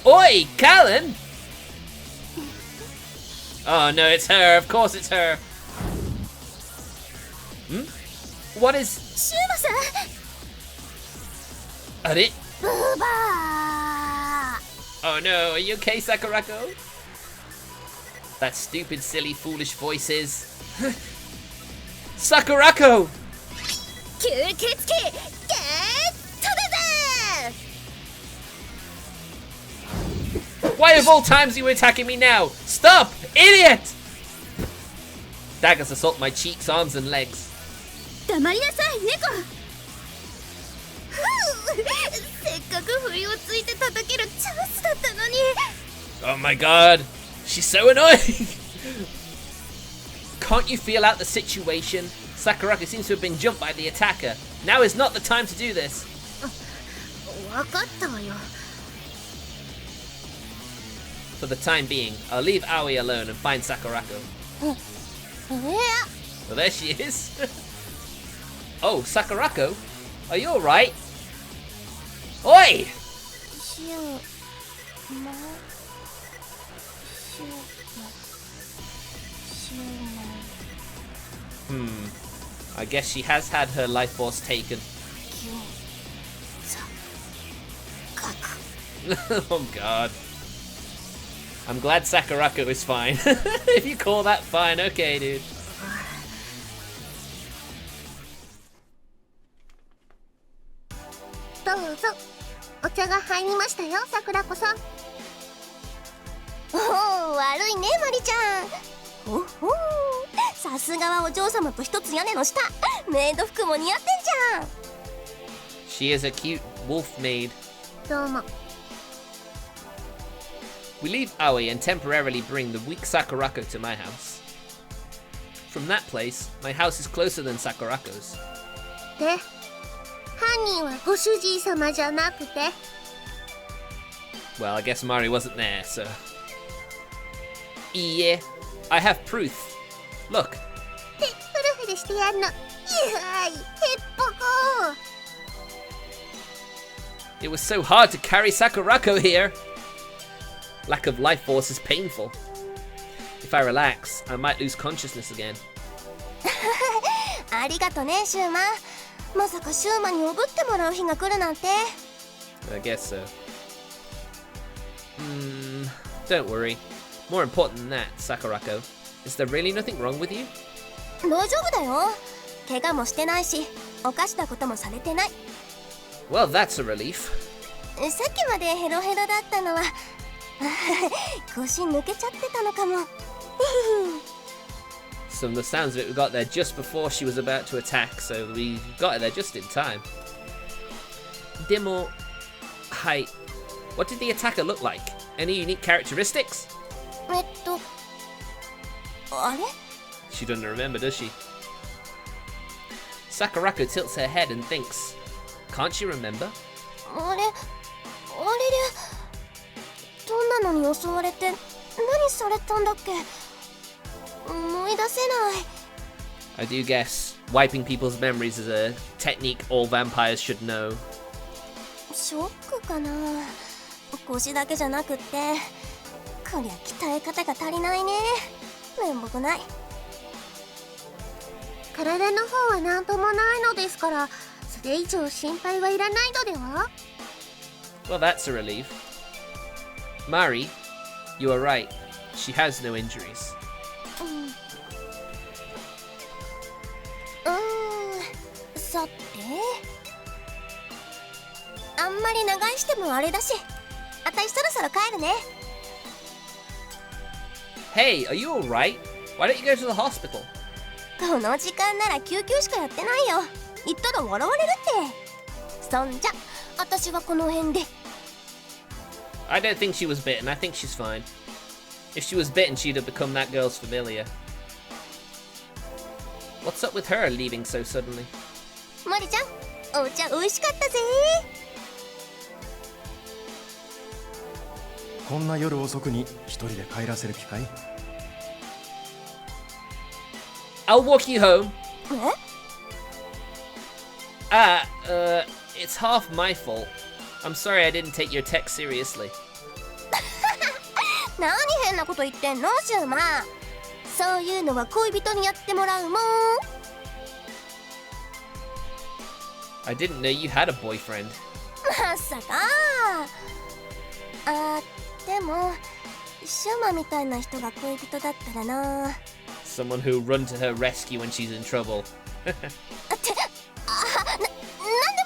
[SPEAKER 1] Oi, Calen! Oh no, it's her. Of course it's her. Hmm? What is...
[SPEAKER 3] シューマさん。
[SPEAKER 1] あれ？
[SPEAKER 2] ブーバー。
[SPEAKER 1] Oh no, are you okay, Sakurako? That stupid, silly, foolish voices. Sakurako!
[SPEAKER 2] 吸血鬼ゲットだぜ。
[SPEAKER 1] Why of all times are you attacking me now? Stop! Idiot! Daggers assault my cheeks, arms, and legs.
[SPEAKER 3] 黙りなさい猫。
[SPEAKER 2] せっかく不意をついて叩けるチャンスだったのに。
[SPEAKER 1] Oh my god, she's so annoying! Can't you feel out the situation? Sakurako seems to have been jumped by the attacker. Now is not the time to do this.
[SPEAKER 2] わかったわよ。
[SPEAKER 1] For the time being, I'll leave Aoi alone and find Sakurako. Well, there she is. Oh, Sakurako? Are you alright? Oi!
[SPEAKER 2] シュマシュマシュマ
[SPEAKER 1] I guess she has had her life force taken. Oh god. I'm glad Sakurako is fine. If you call that fine, okay, dude.
[SPEAKER 2] どうぞお茶が入りましたよ、桜子さん。おお、悪いねマリちゃん。おほー、さすがはお嬢様と一つ屋根の下。メイド服も似合ってんじゃん。
[SPEAKER 1] She is a cute wolf maid.
[SPEAKER 2] どうも。
[SPEAKER 1] We leave Aoi and temporarily bring the weak Sakurako to my house. From that place, my house is closer than Sakurako's.
[SPEAKER 2] で、犯人はご主人様じゃなくて。
[SPEAKER 1] Well, I guess Mari wasn't there, so... Yeah, I have proof. Look.
[SPEAKER 2] で、フルフルしてやんの。いやーい、へっぽこー。
[SPEAKER 1] It was so hard to carry Sakurako here. Lack of life force is painful. If I relax, I might lose consciousness again.
[SPEAKER 2] ありがとね、シューマ。まさかシューマにおぶってもらう日が来るなんて。
[SPEAKER 1] I guess so. Don't worry. More important than that, Sakurako. Is there really nothing wrong with you?
[SPEAKER 2] 大丈夫だよ。怪我もしてないし、おかしなこともされてない。
[SPEAKER 1] Well, that's a relief.
[SPEAKER 2] さっきまでヘロヘロだったのは腰抜けちゃってたのかも。
[SPEAKER 1] From the sounds of it, we got there just before she was about to attack, so we got her there just in time. Demo... Hi. What did the attacker look like? Any unique characteristics?
[SPEAKER 2] あれ
[SPEAKER 1] She doesn't remember, does she? Sakurako tilts her head and thinks. Can't you remember?
[SPEAKER 2] あれでどんなのに襲われて何されたんだっけ。思い出せない。
[SPEAKER 1] I do guess wiping people's memories is a technique all vampires should know.
[SPEAKER 2] ショックかな。腰だけじゃなくってこりゃ鍛え方が足りないね。面目ない。体の方は何ともないのですから、それ以上心配はいらないのでは。
[SPEAKER 1] Well, that's a relief. Mari, you are right. She has no injuries.
[SPEAKER 2] さて、あんまり長居してもあれだし、あたしそろそろ帰るね。
[SPEAKER 1] Hey, are you alright? Why don't you go to the hospital?
[SPEAKER 2] この時間なら救急しかやってないよ。言ったら笑われるって。そんじゃ、あたしはこの辺で。
[SPEAKER 1] I don't think she was bitten. I think she's fine. If she was bitten, she'd have become that girl's familiar. What's up with her leaving so suddenly?
[SPEAKER 2] マリちゃん、お茶美味しかったぜ。
[SPEAKER 5] こんな夜遅くに一人で帰らせる気かい？
[SPEAKER 1] I'll walk you home.
[SPEAKER 2] え？
[SPEAKER 1] It's half my fault. I'm sorry I didn't take your text seriously.
[SPEAKER 2] 何変なこと言ってんの、シューマ。そういうのは恋人にやってもらうもん。
[SPEAKER 1] I didn't know you had a boyfriend.
[SPEAKER 2] まさか。でもシューマみたいな人が恋人だったらな。
[SPEAKER 1] Someone who'll run to her rescue when she's in trouble.
[SPEAKER 2] なんでも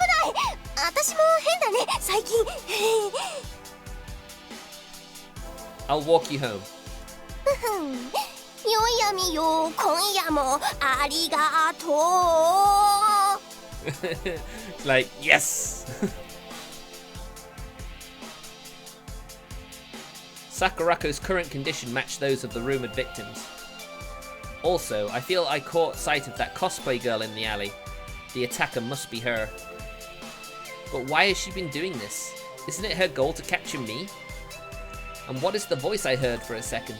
[SPEAKER 2] ない。私も変だね、最近。
[SPEAKER 1] I'll walk you home.
[SPEAKER 2] よいやみよ、今夜もありがとう。
[SPEAKER 1] Like, yes! Sakurako's current condition matched those of the rumoured victims. Also, I feel I caught sight of that cosplay girl in the alley. The attacker must be her. But why has she been doing this? Isn't it her goal to capture me? And what is the voice I heard for a second?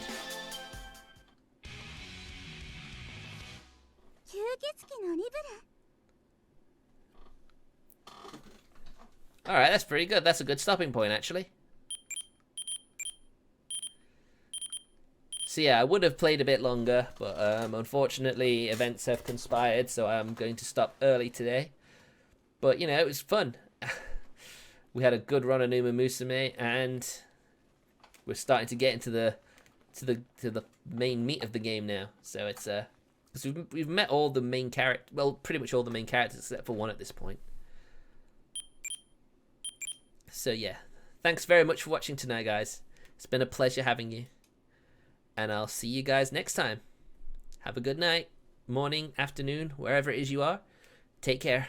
[SPEAKER 1] Alright, that's pretty good. That's a good stopping point, actually. So yeah, I would have played a bit longer, but unfortunately events have conspired, so I'm going to stop early today. But, you know, it was fun. We had a good run on Musume, and we're starting to get into the main meat of the game now. So it's because we've met all the main characters, well, pretty much all the main characters except for one at this point. So yeah, thanks very much for watching tonight, guys. It's been a pleasure having you, and I'll see you guys next time. Have a good night, morning, afternoon, wherever it is you are. Take care.